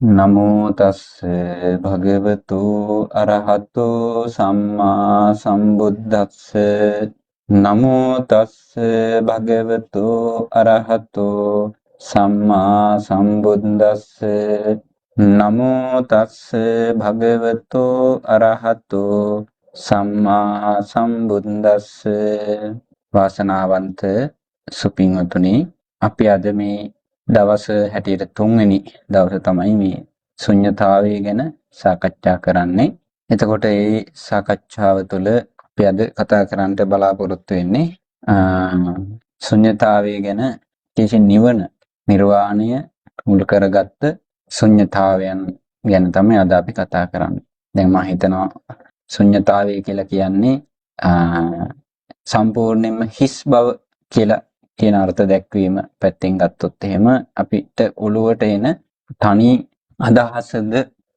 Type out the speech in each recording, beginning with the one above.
නමෝ තස්ස භගවතු අරහතෝ සම්මා සම්බුද්දස්ස නමෝ තස්ස භගවතු අරහතෝ සම්මා සම්බුද්දස්ස නමෝ තස්ස භගවතු අරහතෝ සම්මා සම්බුද්දස්ස වාසනාවන්ත සුපින්වතුනි අපි අද මේ දවස හැටියට තුන්වෙනි දවස තමයි මේ ශුන්්‍යතාවය ගැන සාකච්ඡා කරන්නේ. එතකොට මේ සාකච්ඡාව තුළ අපි අද කතා කරන්නට බලාපොරොත්තු වෙන්නේ ශුන්්‍යතාවය ගැන විශේෂයෙන් නිවන නිර්වාණය මුල් කරගත්ත ශුන්්‍යතාවයන් ගැන තමයි අද අපි කතා කරන්නේ. දැන් මම හිතනවා ශුන්්‍යතාවය කියලා කියන්නේ සම්පූර්ණයෙන්ම හිස් බව කියලා කියන අර්ථ දැක්වීම පැත්තෙන් ගත්තොත් එහෙම අපිට ඔළුවට එන තනි අදහසද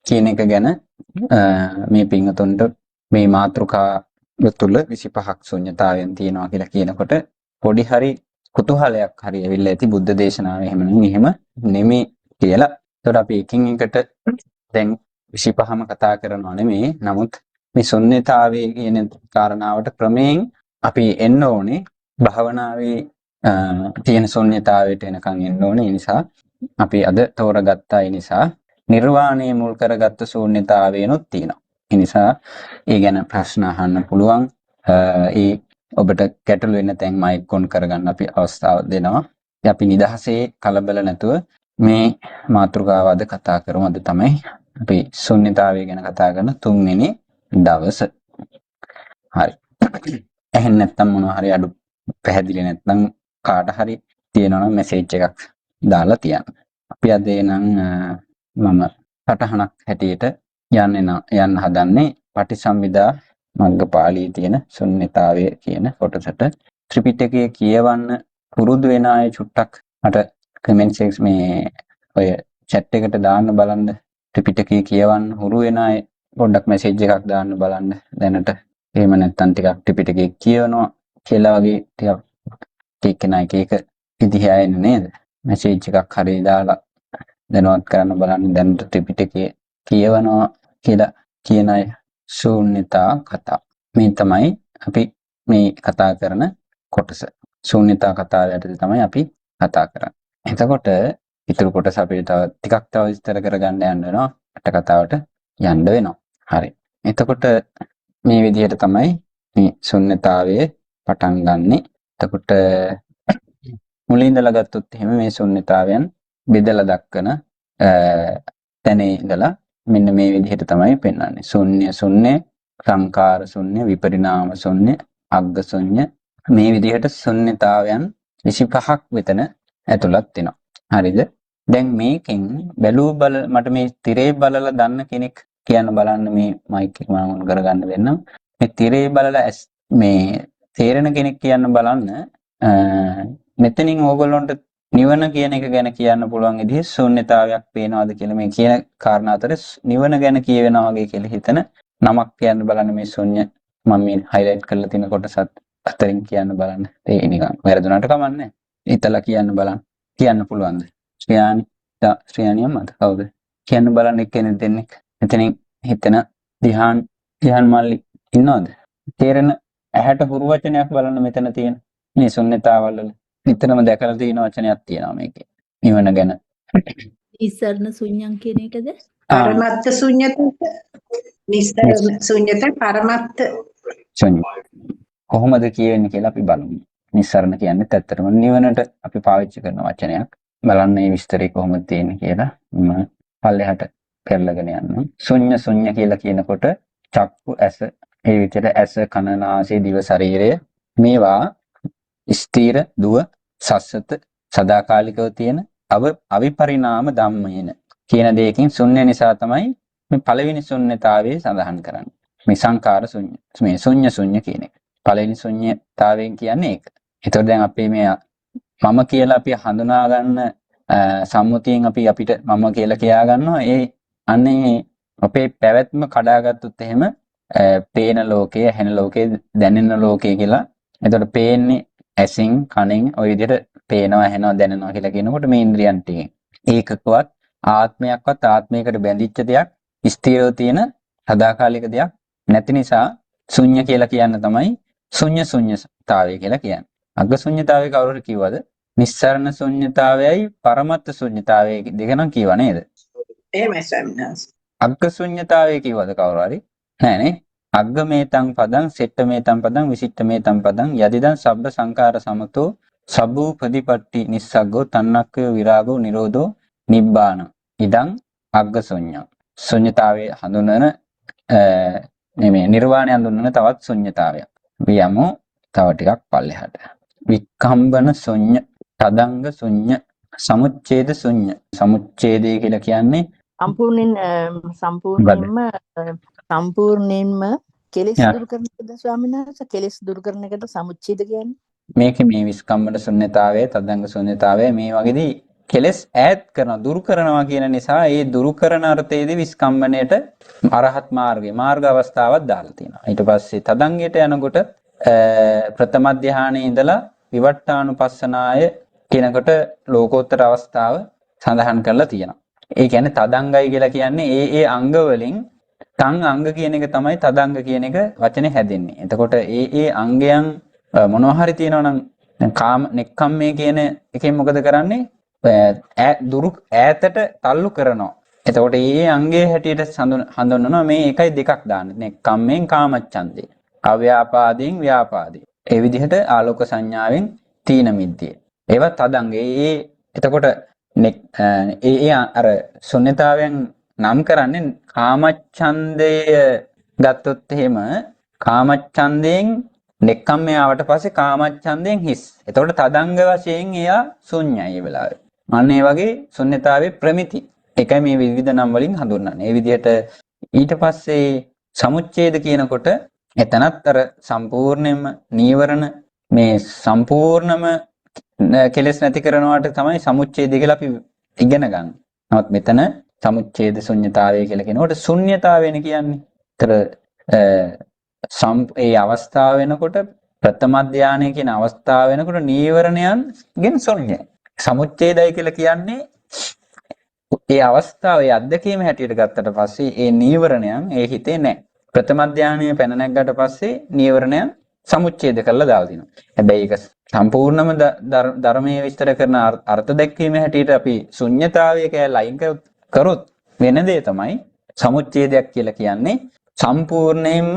කියන එක ගැන මේ පින්වතුන්ට මේ මාතෘකාව තුළ 25ක් ශුන්‍යතාවයන් තියෙනවා කියලා කියනකොට පොඩි හරි කුතුහලයක් හරි ඇවිල්ලා ඇති බුද්ධ දේශනාවේ එහෙම නෙමෙයි කියලා. ඒතකොට අපි එකින් එකට දැන් 25ම කතා කරනවා නෙමෙයි. නමුත් මේ ශුන්‍යතාවයේ කියන කාරණාවට ක්‍රමයෙන් අපි එන්න ඕනේ භාවනාවේ තියෙන ශුන්‍යතාවයට එනකන් එන්න ඕනේ. ඒ නිසා අපි අද තෝරගත්තා. ඒ නිසා නිර්වාණය මුල් කරගත්ත ශූන්‍යතාවයනොත් තියෙනවා. ඒ නිසා ඒ ගැන ප්‍රශ්න අහන්න පුළුවන්. ඒ ඔබට ගැටළු වෙන තැන් මයික් ඔන් කරගන්න අපි අවස්ථාව දෙනවා. අපි නිදහසේ කලබල නැතුව මේ මාතෘකාව අද කතා කරමු. අද තමයි අපි ශූන්‍යතාවය ගැන කතා කරන තුන්වෙනි දවස. හරි. එහෙනම් නැත්තම් මොනවා හරි අඩු පැහැදිලි නැත්නම් කාට හරි තියෙනවා නම් මෙසේජ් එකක් දාලා තියන්න. අපි අද එනම් මම සටහනක් හැටියට යන්න හදන්නේ පටිසම්භිදා මග්ගපාළියේ තියෙන ශුන්‍යතාවය කියන කොටසට. ත්‍රිපිටකය කියවන්න පුරුදු වෙන අය චුට්ටක් මට කමෙන්ට් එකේ මේ ඔය chat එකට දාන්න බලන්න. ත්‍රිපිටකය කියවන්න හුරු වෙන අය පොඩ්ඩක් මෙසේජ් එකක් දාන්න බලන්න දැනට. එහෙම නැත්නම් ටිකක් ත්‍රිපිටකය කියවනවා කියලා වගේ ටිකක් කෙනා එක විදිහ ආයෙන්නේ නේද? මෙසේජ් එකක් හරි දාලා දැනුවත් කරන්න බලන්න දැන් ත්‍රිපිටකය කියවනවා කියලා කියන අය ශූන්‍යතා කතා. මේ තමයි අපි මේ කතා කරන කොටස. ශූන්‍යතා කතාව යටතේ තමයි අපි කතා කරන්නේ. එතකොට ඊටු කොටස අපිට ටිකක් තව විස්තර කරගන්න යන්න වෙනවා. අට කතාවට යන්න වෙනවා. හරි. එතකොට මේ විදිහට තමයි මේ ශුන්‍යතාවයේ පටන් ගන්නෙ. එතකොට මුලින් ඉඳලා ගත්තොත් එහෙම මේ ශුන්‍යතාවයන් බෙදලා දක්වන තැනේ ඉඳලා මෙන්න මේ විදිහට තමයි පෙන්වන්නේ. ශුන්‍ය ශුන්‍ය, සංකාර ශුන්‍ය, විපරිණාම ශුන්‍ය, අග්ග ශුන්‍ය මේ විදිහට ශුන්‍යතාවයන් 25ක් වෙතන ඇතුළත් වෙනවා. හරිද? දැන් මේකෙන් මට මේ තිරේ බලලා දන්න කෙනෙක් කියන්න බලන්න මේ මයික් එක මම ඔන් කරගන්න දෙන්නම්. මේ තිරේ බලලා මේ තේරෙන කෙනෙක් කියන්න බලන්න මෙතනින් ඕගොල්ලන්ට නිවන කියන එක ගැන කියන්න පුළුවන් විදිහේ ශූන්‍යතාවයක් පේනවාද කියලා මේ කියන කාරණා අතර නිවන ගැන කියවෙනවා වගේ කියලා හිතන නමක් කියන්න බලන්න මේ ශූන්‍ය මම මේ highlight කරලා තියෙන කොටසත් අතරින් කියන්න බලන්න. ඒ නිකන් වැරදුනට කමන්නේ. හිතලා කියන්න බලන්න. කියන්න පුළුවන්ද? ශ්‍රියානි අම්මද කවුද? කියන්න බලන්න එක්කෙනෙක් දෙන්නෙක්. මෙතනින් හිතන ධ්‍යාන මල්ලි ඉන්නවද? තේරෙන ඇහැට හුරු වචනයක් බලන්න මෙතන තියෙන මේ ශුන්‍යතාවවල නිතරම දැකලා තියෙන වචනයක් තියෙනවා මේකේ. නිවන ගැන. ඉස්සරණ ශුන්‍යං කියන එකද? පරමත්ත ශුන්‍යත නිස්සරණ ශුන්‍යත පරමත්ත ශුන්‍ය. කොහොමද කියවෙන්නේ කියලා අපි බලමු. නිස්සරණ කියන්නේ ඇත්තටම නිවනට අපි පාවිච්චි කරන වචනයක්. බලන්න මේ විස්තරය කොහොමද තියෙන්නේ කියලා මම පල්ලෙහාට පෙරලගෙන යනවා. ශුන්‍ය කියලා කියනකොට චක්කු ඇස ඒ විදිහට ඇස කන නාසය දිව ශරීරය මේවා ස්ථීර දුව සස්සත සදාකාලිකව තියෙන අවිපරිණාම ධම්මේන කියන දෙයකින් ශුන්‍ය නිසා තමයි මේ පළවෙනි ශුන්‍යතාවයේ සඳහන් කරන්නේ. මේ සංකාර ශුන්‍ය මේ ශුන්‍ය කියන එක. පළවෙනි ශුන්‍යතාවයෙන් කියන්නේ ඒක. ඒතකොට දැන් අපි මේ මම කියලා අපි හඳුනා ගන්න සම්මුතියෙන් අපිට මම කියලා කියා ගන්නවා. ඒ අනේ අපේ පැවැත්ම කඩාගත්තොත් එහෙම පේන ලෝකය, ඇහෙන ලෝකය, දැනෙන ලෝකය කියලා. එතකොට පේන්නේ ඇසින්, කනෙන්, ওই විදිහට පේනවා, ඇහෙනවා, දැනෙනවා කියලා කියනකොට මේ ඉන්ද්‍රියන් ටිකෙන්. ඒකකවත් ආත්මයක්වත් ආත්මයකට බැඳිච්ච දෙයක් ස්ථිරව තියෙන සදාකාලික දෙයක් නැති නිසා ශුන්‍ය කියලා කියන්න තමයි ශුන්‍යතාවය කියලා කියන්නේ. අග්ග ශුන්‍යතාවය කවුරුහරි කිව්වද? නිස්සරණ ශුන්‍යතාවයයි පරමත්ත ශුන්‍යතාවය දෙක නම් කියවා නේද? එහෙමයි ස්වාමීන් වහන්සේ. අග්ග ශුන්‍යතාවය කිව්වද කවුරු හරි? නෑනේ. අග්ග මේතං පදං සෙට්ට මේතං පදං විසිට්ට මේතං පදං යදිදං සබ්බ සංඛාර සමතෝ සබ්බූ ප්‍රතිපatti නිස්සග්ගෝ තන්නක්ඛය විරාගෝ නිරෝධෝ නිබ්බාන ඉදං අග්ග ශුන්‍යං. ශුන්‍යතාවයේ හඳුනන නෙමෙයි නිර්වාණය හඳුනන තවත් ශුන්‍යතාවයක්. අපි යමු තව ටිකක් පල්ලෙහාට. වික්ඛම්බන ශුන්‍ය, තදංග ශුන්‍ය, සමුච්ඡේද ශුන්‍ය. සමුච්ඡේදය කියලා කියන්නේ සම්පූර්ණයෙන්ම කෙලෙස් දුරු කරන එකද ස්වාමීන් වහන්සේ? කෙලෙස් දුරු කරන එකට සමුච්ඡේද කියන්නේ? මේකේ මේ විස්කම්බන ශුන්‍යතාවය, තදංග ශුන්‍යතාවය මේ වගේදී කෙලෙස් ඈත් කරනවා, දුරු කරනවා කියන නිසා ඒ දුරු කරන අර්ථයේදී විස්කම්බණයට අරහත් මාර්ග අවස්ථාවක් දාලා තියෙනවා. ඊට පස්සේ තදංගයට යනකොට ප්‍රථම ධානයේ ඉඳලා විවට්ටානුපස්සනාය කියනකොට ලෝකෝත්තර අවස්ථාව සඳහන් කරලා තියෙනවා. ඒ කියන්නේ තදංගයි කියලා කියන්නේ ඒ අංග වලින් තං අංග කියන එක තමයි තදංග කියන එක වචනේ හැදෙන්නේ. එතකොට ඒ අංගයන් මොනවා හරි තියෙනවා නම් දැන් කාම නෙක්ඛම්මේ කියන එකෙන් මොකද කරන්නේ? ඈතට තල්ලු කරනවා. එතකොට මේ අංගයේ හැටියට හඳුන්වනවා මේ එකයි දෙකක් දාන්න. නෙක්ඛම්මෙන් කාමච්ඡන්දේ. අව්‍යාපාදයෙන් ව්‍යාපාදේ. ඒ විදිහට ආලෝක සංඥාවෙන් තීන මිද්දේ. ඒවා තදංගේ. එතකොට අර ශුන්‍යතාවයන් නම් කරන්නේ කාමච්ඡන්දය ගත්තොත් එහෙම කාමච්ඡන්දයෙන් නෙක්ඛම්මේ ආවට පස්සේ කාමච්ඡන්දයෙන් හිස්. එතකොට තදංග වශයෙන් එයා ශුන්‍යයි ඒ වෙලාවේ. අන්න ඒ වගේ ශුන්‍යතාවේ ප්‍රමිති. ඒකයි මේ විවිධ නම් වලින් හඳුන්වන්නේ. ඒ විදිහට ඊට පස්සේ සමුච්ඡේද කියනකොට එතනත් අර සම්පූර්ණයෙන්ම නීවරණ මේ සම්පූර්ණම කෙලෙස් නැති කරනවාට තමයි සමුච්ඡේදය කියලා අපි ඉගෙන ගන්න. නමුත් මෙතන සමුච්ඡේද ශුන්‍යතාවය කියලා කියනකොට ශුන්‍යතාවයනේ කියන්නේ. ඒ අවස්ථාව වෙනකොට ප්‍රථම ධානය කියන අවස්ථාව වෙනකොට නීවරණයන්ගෙන් ශුන්‍යයි. සමුච්ඡේදයි කියලා කියන්නේ ඒ අවස්ථාවේ අත්දැකීම හැටියට ගත්තට පස්සේ ඒ නීවරණයන් ඒ හිතේ නැහැ. ප්‍රථම ධානයේ පැන නැග්ගට පස්සේ නීවරණයන් සමුච්ඡේද කරලා දාලා දිනවා. හැබැයි ඒක සම්පූර්ණම ධර්මයේ විස්තර කරන අර්ථ දැක්වීම හැටියට අපි ශුන්‍යතාවය කියලා ලයින් කරොත් වෙන දේ තමයි සමුච්ඡේදයක් කියලා කියන්නේ සම්පූර්ණයෙන්ම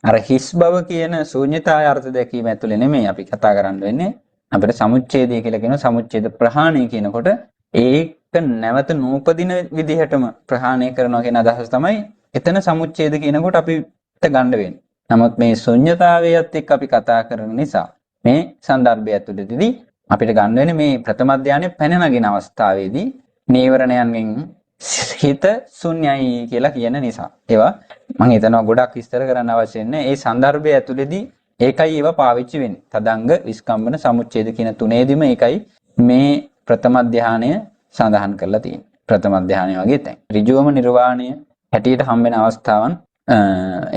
අර හිස් බව කියන ශූන්‍යතාවය අර්ථ දැක්වීම ඇතුලේ නෙමෙයි අපි කතා කරන්න වෙන්නේ. අපිට සමුච්ඡේදය කියලා කියන සමුච්ඡේද ප්‍රහාණය කියනකොට ඒක නැවත නූපදින විදිහටම ප්‍රහාණය කරනවා කියන අදහස තමයි එතන සමුච්ඡේද කියනකොට අපිට ගන්න වෙන්නේ. නමුත් මේ ශුන්‍යතාවයත් එක්ක අපි කතා කරන නිසා මේ સંદર્ભය ඇතුළතදී අපිට ගන්න වෙන්නේ මේ ප්‍රථම ධානයේ පැන නගින අවස්ථාවේදී නීවරණයන්ගෙන් හිත ශුන්‍යයි කියලා කියන නිසා. ඒවා මම හිතනවා ගොඩක් විස්තර කරන්න අවශ්‍ය නැහැ. ඒ સંદર્ભය ඇතුළතදී ඒකයි ඒවා පාවිච්චි වෙන්නේ. තදංග, විස්කම්බන, සමුච්ඡේද කියන තුනේදීම ඒකයි මේ ප්‍රථම ධානය සඳහන් කරලා තියෙන්නේ. ප්‍රථම ධානය වගේ තැන්. ඍජුවම නිර්වාණය හැටියට හම්බෙන අවස්ථාවන්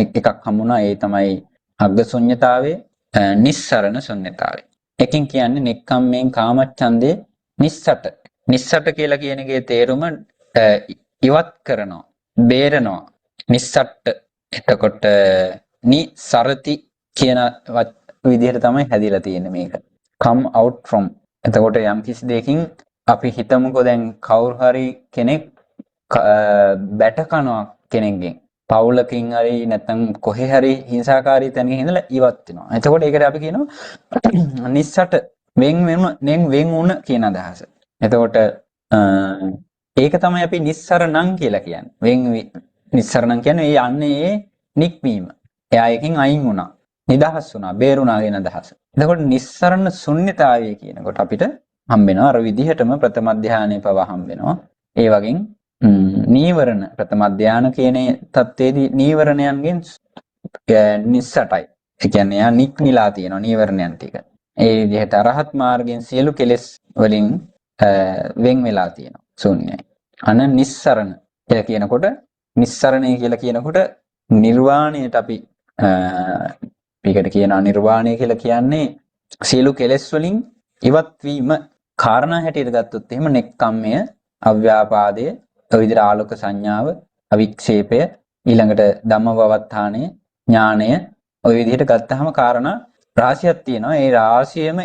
එකක් හම්බුණා. ඒ තමයි අග්ග ශුන්‍යතාවේ, නිස්සරණ ශුන්‍යතාවේ. එකකින් කියන්නේ නෙක්ඛම්මෙන් කාමච්ඡන්දේ නිස්සට. නිස්සට කියලා කියන එකේ තේරුම ඉවත් කරනවා, බේරනවා. නිස්සට්ට. එතකොට නිසරති කියන විදිහට තමයි හැදිලා තියෙන්නේ මේක. come out from. එතකොට යම් කිසි දෙයකින් අපි හිතමුකෝ දැන් කවුරු හරි කෙනෙක් බැට කනවා කෙනෙක්ගෙන්. පවුලකින් හරි නැත්නම් කොහේ හරි හිංසාකාරී තැනකින් ඉඳලා ඉවත් වෙනවා. එතකොට ඒකට අපි කියනවා නිස්සට වෙන් වුණ කියන අදහස. එතකොට ඒක තමයි අපි නිස්සරණං කියලා කියන්නේ. නිස්සරණං කියන්නේ ඒ යන්නේ නික්මීම. එයා එකකින් අයින් වුණා. නිදහස් වුණා, බේරුණා කියන අදහස. එතකොට නිස්සරණ ශුන්‍යතාවය කියනකොට අපිට හම්බෙනවා අර විදිහටම ප්‍රථම ධානයේ පවා හම්බෙනවා. ඒ වගේම නීවරණ ප්‍රථම ධානය කියන තත්ත්වයේදී නීවරණයන්ගෙන් නිස්සටයි. ඒ කියන්නේ යා නික්මිලා තියෙනවා නීවරණයන් ටික. ඒ විදිහට අරහත් මාර්ගයෙන් සියලු කෙලෙස් වලින් වෙන් වෙලා තියෙනවා. ශුන්‍යයි. අන නිස්සරණ කියලා කියනකොට නිස්සරණය කියලා කියනකොට නිර්වාණයට අපි මේකට කියනවා නිර්වාණය කියලා කියන්නේ සියලු කෙලෙස් වලින් ඉවත් වීම. කාරණා හැටියට ගත්තොත් එහෙම නෙක්ඛම්මය, අව්‍යාපාදය, ඔය විදිහට ආලෝක සංඥාව, අවික්ෂේපය, ඊළඟට ධම්මවවත්තාණය, ඥානය ඔය විදිහට ගත්තාම කාරණා රාශියක් තියෙනවා. ඒ රාශියම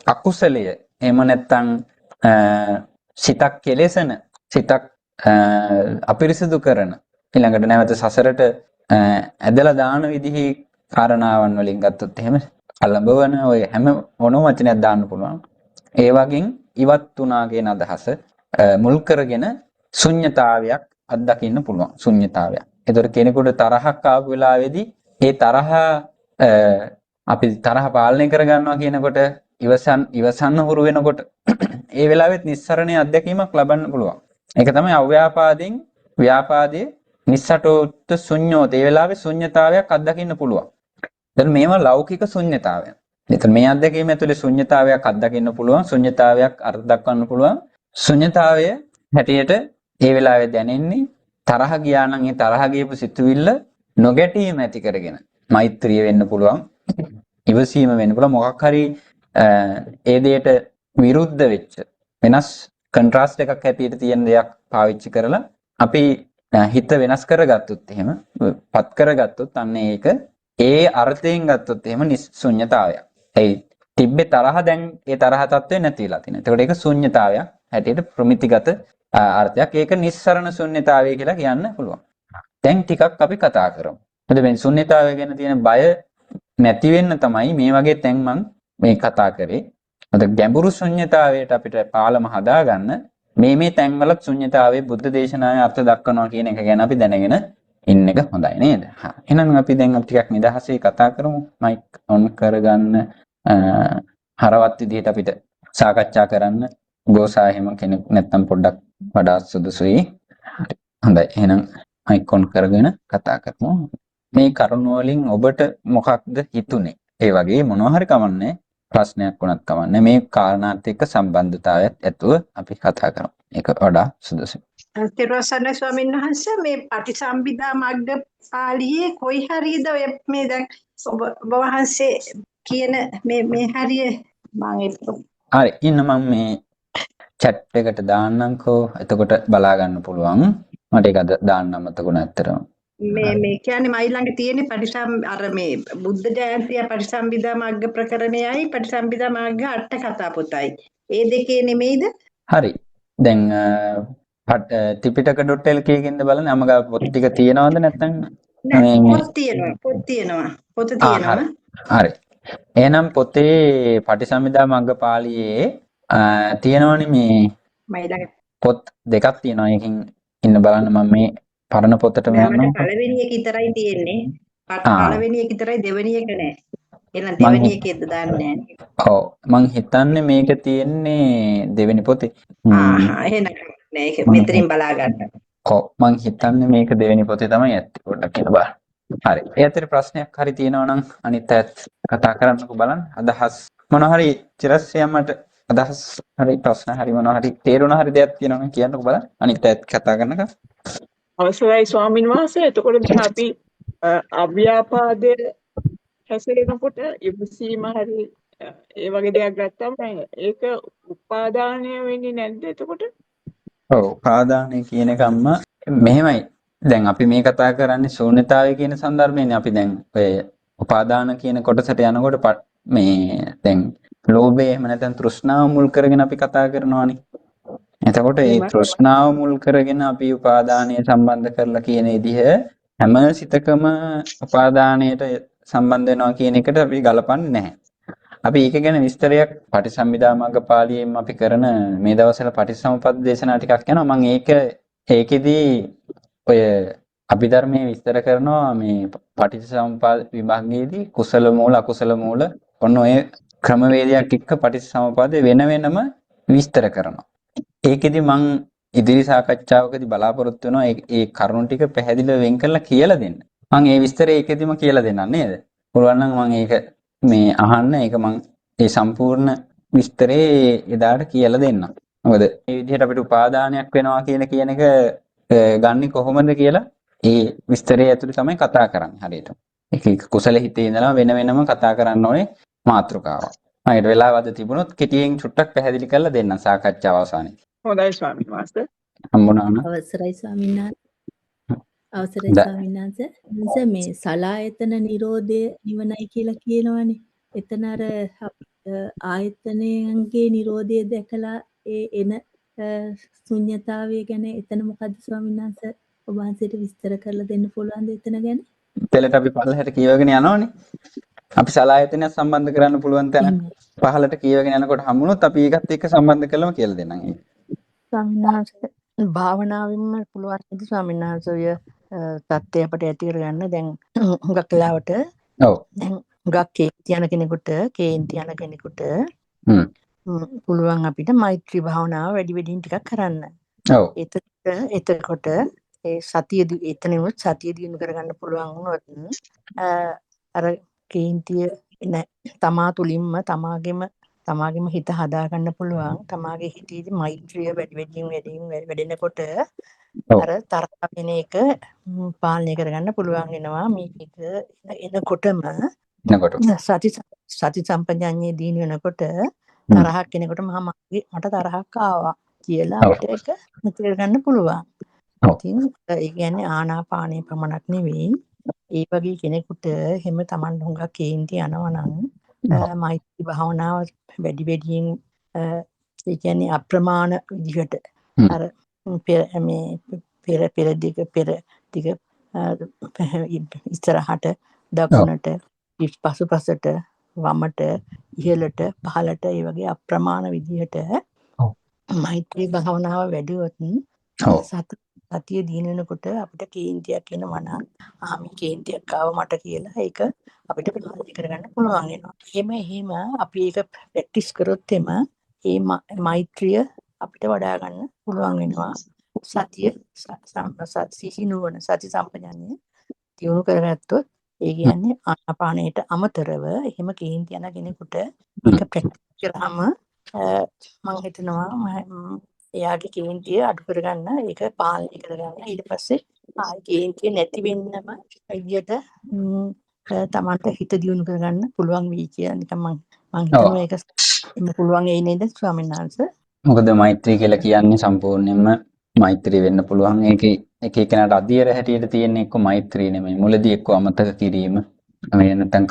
අකුසලය. එහෙම නැත්නම් සිතක් කෙලෙසන, සිතක් අපිරිසිදු කරන, ඊළඟට නැවත සසරට ඇදලා දාන විදිහේ කාරණාවන් වලින් ගත්තොත් එහෙම අලඹවන ඔය හැම මොනම වචනයක් දාන්න පුළුවන්. ඒ වගේන් ඉවත් වුණා කියන අදහස මුල් කරගෙන ශුන්්‍යතාවයක් අත්දකින්න පුළුවන්. ශුන්්‍යතාවයක්. ඒතර කෙනෙකුට තරහක් ආපු වෙලාවේදී ඒ තරහ අපි තරහ පාලනය කර ගන්නවා කියනකොට ඉවසන්න හුරු වෙනකොට ඒ වෙලාවෙත් නිස්සරණයේ අත්දැකීමක් ලබන්න පුළුවන්. ඒක තමයි අව්‍යාපාදයෙන් ව්‍යාපාදයේ නිස්සටෝත් ශුන්‍යෝත. ඒ වෙලාවේ ශුන්්‍යතාවයක් අත්දකින්න පුළුවන්. දැන් මේවා ලෞකික ශුන්්‍යතාවයන්. එතන මේ අත්දැකීම ඇතුලේ ශුන්්‍යතාවයක් අත්දකින්න පුළුවන්. ශුන්්‍යතාවයක් අර්ථ දක්වන්න පුළුවන්. ශුන්්‍යතාවය හැටියට ඒ වෙලාවේ දැනෙන්නේ තරහ ගියා නම් ඒ තරහ ගියපු සිතුවිල්ල නොගැටීම ඇති කරගෙන මෛත්‍රිය වෙන්න පුළුවන්. ඉවසීම වෙන්න පුළුවන්. මොකක් හරි ඒ දෙයට විරුද්ධ වෙච්ච වෙනස් කන්ට්‍රාස්ට් එකක් හැටියට තියෙන දෙයක් පාවිච්චි කරලා අපි හිත වෙනස් කරගත්තොත් එහෙම පත් කරගත්තොත් අන්න ඒක ඒ අර්ථයෙන් ගත්තොත් එහෙම ශුන්්‍යතාවයක්. ඒ තිබ්බේ තරහ දැන් ඒ තරහ තත්ත්වෙ නැති වෙලා තියෙනවා. ඒකට ඒක ශුන්්‍යතාවයක් හැටියට ප්‍රමිතිගත අර්ථයක්. ඒක නිස්සරණ ශුන්්‍යතාවය කියලා කියන්න පුළුවන්. දැන් ටිකක් අපි කතා කරමු. මොකද මේ ශුන්්‍යතාවය ගැන තියෙන බය නැති වෙන්න තමයි මේ වගේ තැන් මම මේ කතා කරේ. මොකද ගැඹුරු ශුන්්‍යතාවයට අපිට පාලම හදාගන්න මේ තැන්වල ශුන්්‍යතාවයේ බුද්ධ දේශනාවේ අර්ථ දක්වනවා කියන එක ගැන අපි දැනගෙන ඉන්න එක හොඳයි නේද? හා. එහෙනම් අපි දැන් ටිකක් නිදහසේ කතා කරමු. මයික් ඔන් කරගන්න හරවත් විදිහට අපිට සාකච්ඡා කරන්න ගෝසා එහෙම කෙනෙක් නැත්තම් පොඩ්ඩක් වඩා සුදුසුයි. හරි. හොඳයි. එහෙනම් මයික් ඔන් කරගෙන කතා කරමු. මේ කරුණ වලින් ඔබට මොකක්ද හිතුනේ? ඒ වගේ මොනවා හරි කමන්නේ ප්‍රශ්නයක් වුණත් කමන්නේ මේ කාරණාත් එක්ක සම්බන්ධතාවයක් ඇතුව අපි කතා කරමු. ඒක වඩා සුදුසුයි. තිරුවසන්න ස්වාමීන් වහන්සේ මේ පටිසම්භිදා මග්ග පාළියේ කොයි හරියද ඔය මේ දැන් ඔබ වහන්සේ කියන මේ හරිය මම හරි ඉන්න මම මේ chat එකට දාන්නම්කෝ. එතකොට බලා ගන්න පුළුවන්. මට ඒක දාන්න අමතකුණ ඇත්තටම. මේ කියන්නේ මයි ළඟ තියෙන අර මේ බුද්ධ ජයන්තිය පටිසම්භිදා මග්ග ප්‍රකරණයයි පටිසම්භිදා මග්ග අට කතා පොතයි. ඒ දෙකේ නෙමෙයිද? හරි. දැන් tipitaka.lk එකෙන්ද බලන්න අමගා පොත් ටික තියෙනවද නැත්නම් පොත් තියෙනවා. හරි. එහෙනම් පොතේ පටිසම්භිදා මග්ග පාළියේ තියෙනවනේ මේ මයි ළඟ පොත් දෙකක් තියෙනවා. එකකින් ඉන්න බලන්න මම මේ පරණ පොතටම යනවා. පළවෙනි එක විතරයි තියෙන්නේ. පළවෙනි එක විතරයි දෙවෙනි එක නෑ. එහෙනම් දෙවෙනි එකේද දාන්නේ නෑ. ඔව් මං හිතන්නේ මේක තියෙන්නේ දෙවෙනි පොතේ. එහෙනම් නෑ ඒක මෙතනින් බලා ගන්න. ඔව් මං හිතන්නේ මේක දෙවෙනි පොතේ තමයි ඇත්තේ. පොඩ්ඩක් ඉන්න බලන්න. හරි. ඒ අතර ප්‍රශ්නයක් හරි තියෙනවා නම් අනිත් අයත් කතා කරන්නකෝ බලන්න. අදහස් මොනවා හරි චිරස්යමට අදහස් හරි ප්‍රශ්න හරි මොනවා හරි තේරුණා හරි දෙයක් තියෙනවා නම් කියන්නකෝ බලන්න. අනිත් අයත් කතා කරනකම්. අවසරයි ස්වාමීන් වහන්සේ. එතකොට දැන් අපි අව්‍යාපාදයේ හැසිරෙනකොට ඉවසීම හරි ඒ වගේ දෙයක් ගත්තම ඒක උපාදානය වෙන්නේ නැද්ද එතකොට? ඔව් උපාදානය කියන එකම මෙහෙමයි. දැන් අපි මේ කතා කරන්නේ ශූන්‍යතාවය කියන સંદર્ભයනේ. අපි දැන් ඔය උපාදාන කියන කොටසට යනකොට මේ දැන් ලෝභය එහෙම නැත්නම් තෘෂ්ණාව මුල් කරගෙන අපි කතා කරනවානේ. එතකොට මේ තෘෂ්ණාව මුල් කරගෙන අපි උපාදානය සම්බන්ධ කරලා කියන විදිහ හැම සිතකම උපාදානයට සම්බන්ධ වෙනවා කියන එකට අපි ගලපන්නේ නැහැ. අපි ඒක ගැන විස්තරයක් පටිසම්භිදා මග්ග පාළියෙන් අපි කරන මේ දවස්වල පටිච්චසමුප්පාද දේශනා ටිකක් යනවා. මම ඒකෙදී ඔය අභිධර්මයේ විස්තර කරනවා මේ පටිච්චසමුප්පාද විභාගයේදී කුසල මූල අකුසල මූල ඔන්න ඔය ක්‍රමවේදයක් එක්ක පටිච්චසමුප්පාදේ වෙන වෙනම විස්තර කරනවා. ඒකෙදි මං ඉදිරි සාකච්ඡාවකදී බලාපොරොත්තු වෙනවා ඒ කරුණු ටික පැහැදිලිව වෙන් කරලා කියලා දෙන්න. මං ඒ විස්තරය ඒකෙදිම කියලා දෙන්නම් නේද? පුළුවන් නම් මං ඒක මේ අහන්න ඒක මං ඒ සම්පූර්ණ විස්තරේ එදාට කියලා දෙන්නම්. මොකද මේ විදිහට අපිට උපාදානයක් වෙනවා කියන එක ගන්නේ කොහොමද කියලා ඒ විස්තරය ඇතුළේ තමයි කතා කරන්නේ හරියට. ඒක කුසල හිතේ ඉඳලා වෙන වෙනම කතා කරන්න ඕනේ මාතෘකාවක්. මම වෙලාවද තිබුණොත් කෙටියෙන් චුට්ටක් පැහැදිලි කරලා දෙන්නම් සාකච්ඡාව අවසානයේ. හොඳයි ස්වාමීන් වහන්සේ. හම්බුණා නම් අවසරයි ස්වාමීන් වහන්සේ. අවසරයි ද- ස්වාමීන් වහන්සේ. නිසා මේ සලායතන නිරෝධය නිවනයි කියලා කියනවනේ. එතන අර ආයතනයන්ගේ නිරෝධය දැකලා ඒ එන ශුන්්‍යතාවය ගැන එතන මොකද්ද ස්වාමීන් වහන්සේ ඔබ වහන්සේට විස්තර කරලා දෙන්න පුළුවන්ද එතන ගැන? පෙළට අපි පහළට කියවගෙන යනවනේ. අපි සලායතනය සම්බන්ධ කරන්න පුළුවන් තැන එහෙම. පහළට කියවගෙන යනකොට හම්බුනොත් අපි ඒකත් එක්ක සම්බන්ධ කරලම කියලා දෙන්නම්. ඒක. ස්වාමීන් වහන්සේ භාවනාවෙන්ම පුළුවන් නේද ස්වාමීන් වහන්සේ ඔය தත්ත්වය අපට ඇති කරගන්න දැන් හුඟක් වෙලාවට ඔව්. දැන් හුඟක් කේන්ති යන කෙනෙකුට හ්ම්. පුළුවන් අපිට මෛත්‍රී භාවනාව වැඩි වැඩියෙන් ටිකක් කරන්න. ඔව්. එතකොට ඒ සතිය එතනිනුත් සතිය දිනු කරගන්න පුළුවන් වුණොත් අර කේන්තිය තමා තුලින්ම තමාගේම හිත හදා ගන්න පුළුවන්. තමාගේ හිතේදී මෛත්‍රිය වැඩි වැඩියෙන් වැඩෙනකොට ඔව්. අර තරහ වෙන එක පාලනය කරගන්න පුළුවන් වෙනවා. මේ හිත එනකොටම එනකොට. සති සම්පජාඤ්ඤේ දින වෙනකොට තරහක් කෙනෙකුට මට තරහක් ආවා කියලා ඔව්. අපිට ඒක මෙතන ගන්න පුළුවන්. ඔව්. ඉතින් ඒ කියන්නේ ආනාපානයේ පමණක් නෙවෙයි ඒ වගේ කෙනෙකුට හැම Taman හුඟක් කේන්ති යනවා නම් මෛත්‍රී භාවනාව වැඩි වැඩියෙන් ඒ කියන්නේ අප්‍රමාණ විදිහට හ්ම්. අර පෙර දිග ඉස්සරහට දකුණට පසුපසට වමට ඉහළට පහළට ඒ වගේ අප්‍රමාණ විදිහට ඔව්. මෛත්‍රී භාවනාව වැඩිවොත් ඔව්. සතිය දිනනකොට අපිට කේන්තියක් එනවා නම් මේ කේන්තියක් ආව මට කියලා ඒක අපිට පාලනය කරගන්න පුළුවන් වෙනවා. එහෙම අපි ඒක ප්‍රැක්ටිස් කරොත් ඒ මෛත්‍රිය අපිට වඩා ගන්න පුළුවන් වෙනවා. සතිය සිහිනුවන සති සම්පජාඤ්ඤය දියුණු කරගත්තොත් ඒ කියන්නේ ආනාපානයට අමතරව එහෙම කේන්ති යන කෙනෙකුට ඒක ප්‍රැක්ටිස් කරාම මම හිතනවා එයාගේ කේන්තිය අඩු කරගන්න ඒක පාලනය කරගන්න ඊට පස්සේ කේන්තිය නැති වෙන්නම විදියට තමන්ට හිත දියුණු කරගන්න පුළුවන් වෙයි කියලා නිකන් මම හිතනවා ඒක පුළුවන් වෙයි නේද ස්වාමීන් වහන්සේ? මොකද මෛත්‍රී කියලා කියන්නේ සම්පූර්ණයෙන්ම මෛත්‍රී වෙන්න පුළුවන්. ඒකේ එක එකනට අධියර හැටියට තියෙන එක්ක මෛත්‍රී නෙමෙයි. මුලදී එක්ක අමතක කිරීම. මේ නැත්නම්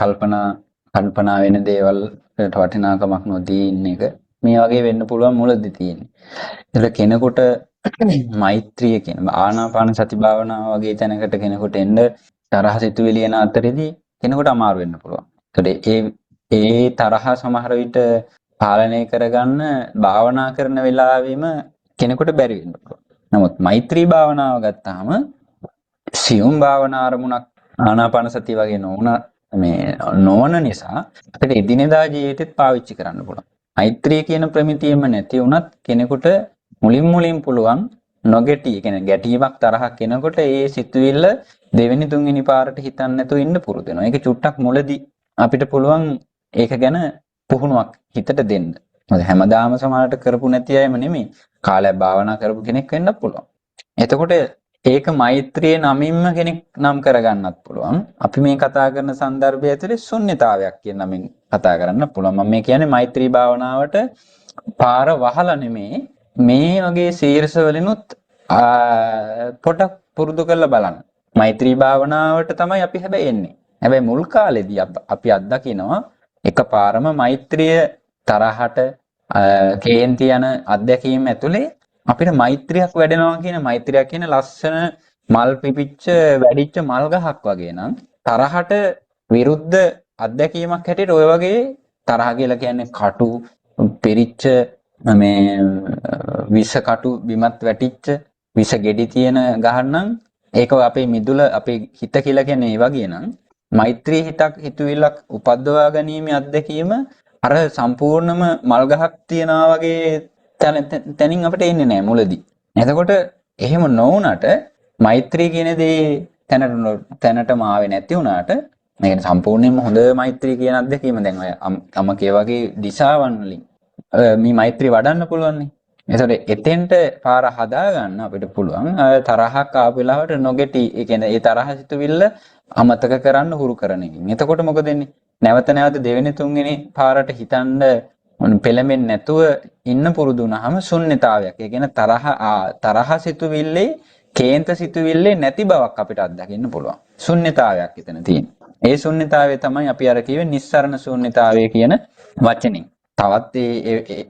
කල්පනා වෙන දේවල් වලට වටිනාකමක් නොදී ඉන්න එක. මේ වගේ වෙන්න පුළුවන් මුලදී තියෙන්නේ. ඒක කෙනෙකුට මෛත්‍රිය කියන ආනාපාන සති භාවනාව වගේ තැනකට කෙනෙකුට එන්න තරහ සිතුවිලි එන අතරේදී කෙනෙකුට අමාරු වෙන්න පුළුවන්. ඒකට ඒ තරහ සමහර විට පාලනය කරගන්න භාවනා කරන වෙලාවෙම කෙනෙකුට බැරි වෙන්න පුළුවන්. නමුත් මෛත්‍රී භාවනාව ගත්තාම සියුම් භාවනා අරමුණක් ආනාපාන සතිය වගේ නොවන නිසා අපිට එදිනෙදා ජීවිතෙත් පාවිච්චි කරන්න පුළුවන්. මෛත්‍රී කියන ප්‍රමිතියම නැති වුණත් කෙනෙකුට මුලින් පුළුවන් නොගැටි කියන්නේ ගැටීමක් තරහක් එනකොට ඒ සිතුවිල්ල දෙවෙනි තුන්වෙනි පාරට හිතන්න නැතුව ඉන්න පුරුදු වෙනවා. ඒක චුට්ටක් මුලදී අපිට පුළුවන් ඒක ගැන පුහුණුවක් හිතට දෙන්න. මොකද හැමදාම සමානට කරපු නැති අයම නෙමෙයි. කාලයක් භාවනා කරපු කෙනෙක් වෙන්නත් පුළුවන්. එතකොට ඒක මෛත්‍රියේ නමින්ම කෙනෙක් නම් කරගන්නත් පුළුවන්. අපි මේ කතා කරන સંદર્ભය ඇතුලේ ශුන්්‍යතාවයක් කියන නමින් කතා කරන්න පුළුවන්. මම මේ කියන්නේ මෛත්‍රී භාවනාවට පාර වහලා නෙමෙයි මේ වගේ ශීර්ෂ වලිනුත් පොඩක් පුරුදු කරලා බලන්න. මෛත්‍රී භාවනාවට තමයි අපි හැබැයි එන්නේ. හැබැයි මුල් කාලෙදී අපි අත්දකිනවා එකපාරම මෛත්‍රිය තරහට කේන්ති යන අත්දැකීම් ඇතුලේ අපිට මෛත්‍රියක් වැඩෙනවා කියන මෛත්‍රියක් කියන ලස්සන මල් පිපිච්ච වැඩිච්ච මල් ගහක් වගේ නම් තරහට විරුද්ධ අත්දැකීමක් හැටියට ඔය වගේ තරහ කියලා කියන්නේ කටු පිරිච්ච මේ විස කටු බිමත් වැටිච්ච විස ගෙඩි තියෙන ගහනම් ඒක අපේ මිදුල අපේ හිත කියලා කියන්නේ ඒ වගේ නම් මෛත්‍රී හිතුවිල්ලක් උපද්දවා ගැනීමේ අත්දැකීම අර සම්පූර්ණම මල් ගහක් තියනවා වගේ තැනින් අපිට එන්නේ නැහැ මුලදී. එතකොට එහෙම නොවුනට මෛත්‍රී කියන දේ තැනටම ආවේ නැති වුණාට මේක සම්පූර්ණයෙන්ම හොඳ මෛත්‍රී කියන අත්දැකීම දැන් ඔය අමකේ වගේ දිශාවන් වලින් මේ මෛත්‍රී වඩන්න පුළුවන් නේ. එතකොට එතෙන්ට පාර හදා ගන්න අපිට පුළුවන් තරහක් ආපු වෙලාවට නොගැටි ඒ කියන්නේ ඒ තරහ සිතුවිල්ල අමතක කරන්න හුරු කරන එකෙන්. එතකොට මොකද වෙන්නේ? නැවත දෙවෙනි තුන්වෙනි පාරට හිතන්න පෙළඹෙන්නේ නැතුව ඉන්න පුරුදු වුණාම ශුන්්‍යතාවයක්. ඒ කියන්නේ තරහ සිතුවිල්ලේ කේන්ත සිතුවිල්ලේ නැති බවක් අපිට අත්දකින්න පුළුවන්. ශුන්්‍යතාවයක් එතන තියෙනවා. ඒ ශුන්්‍යතාවය තමයි අපි අර කියවේ නිස්සරණ ශුන්්‍යතාවය කියන වචنين. තවත්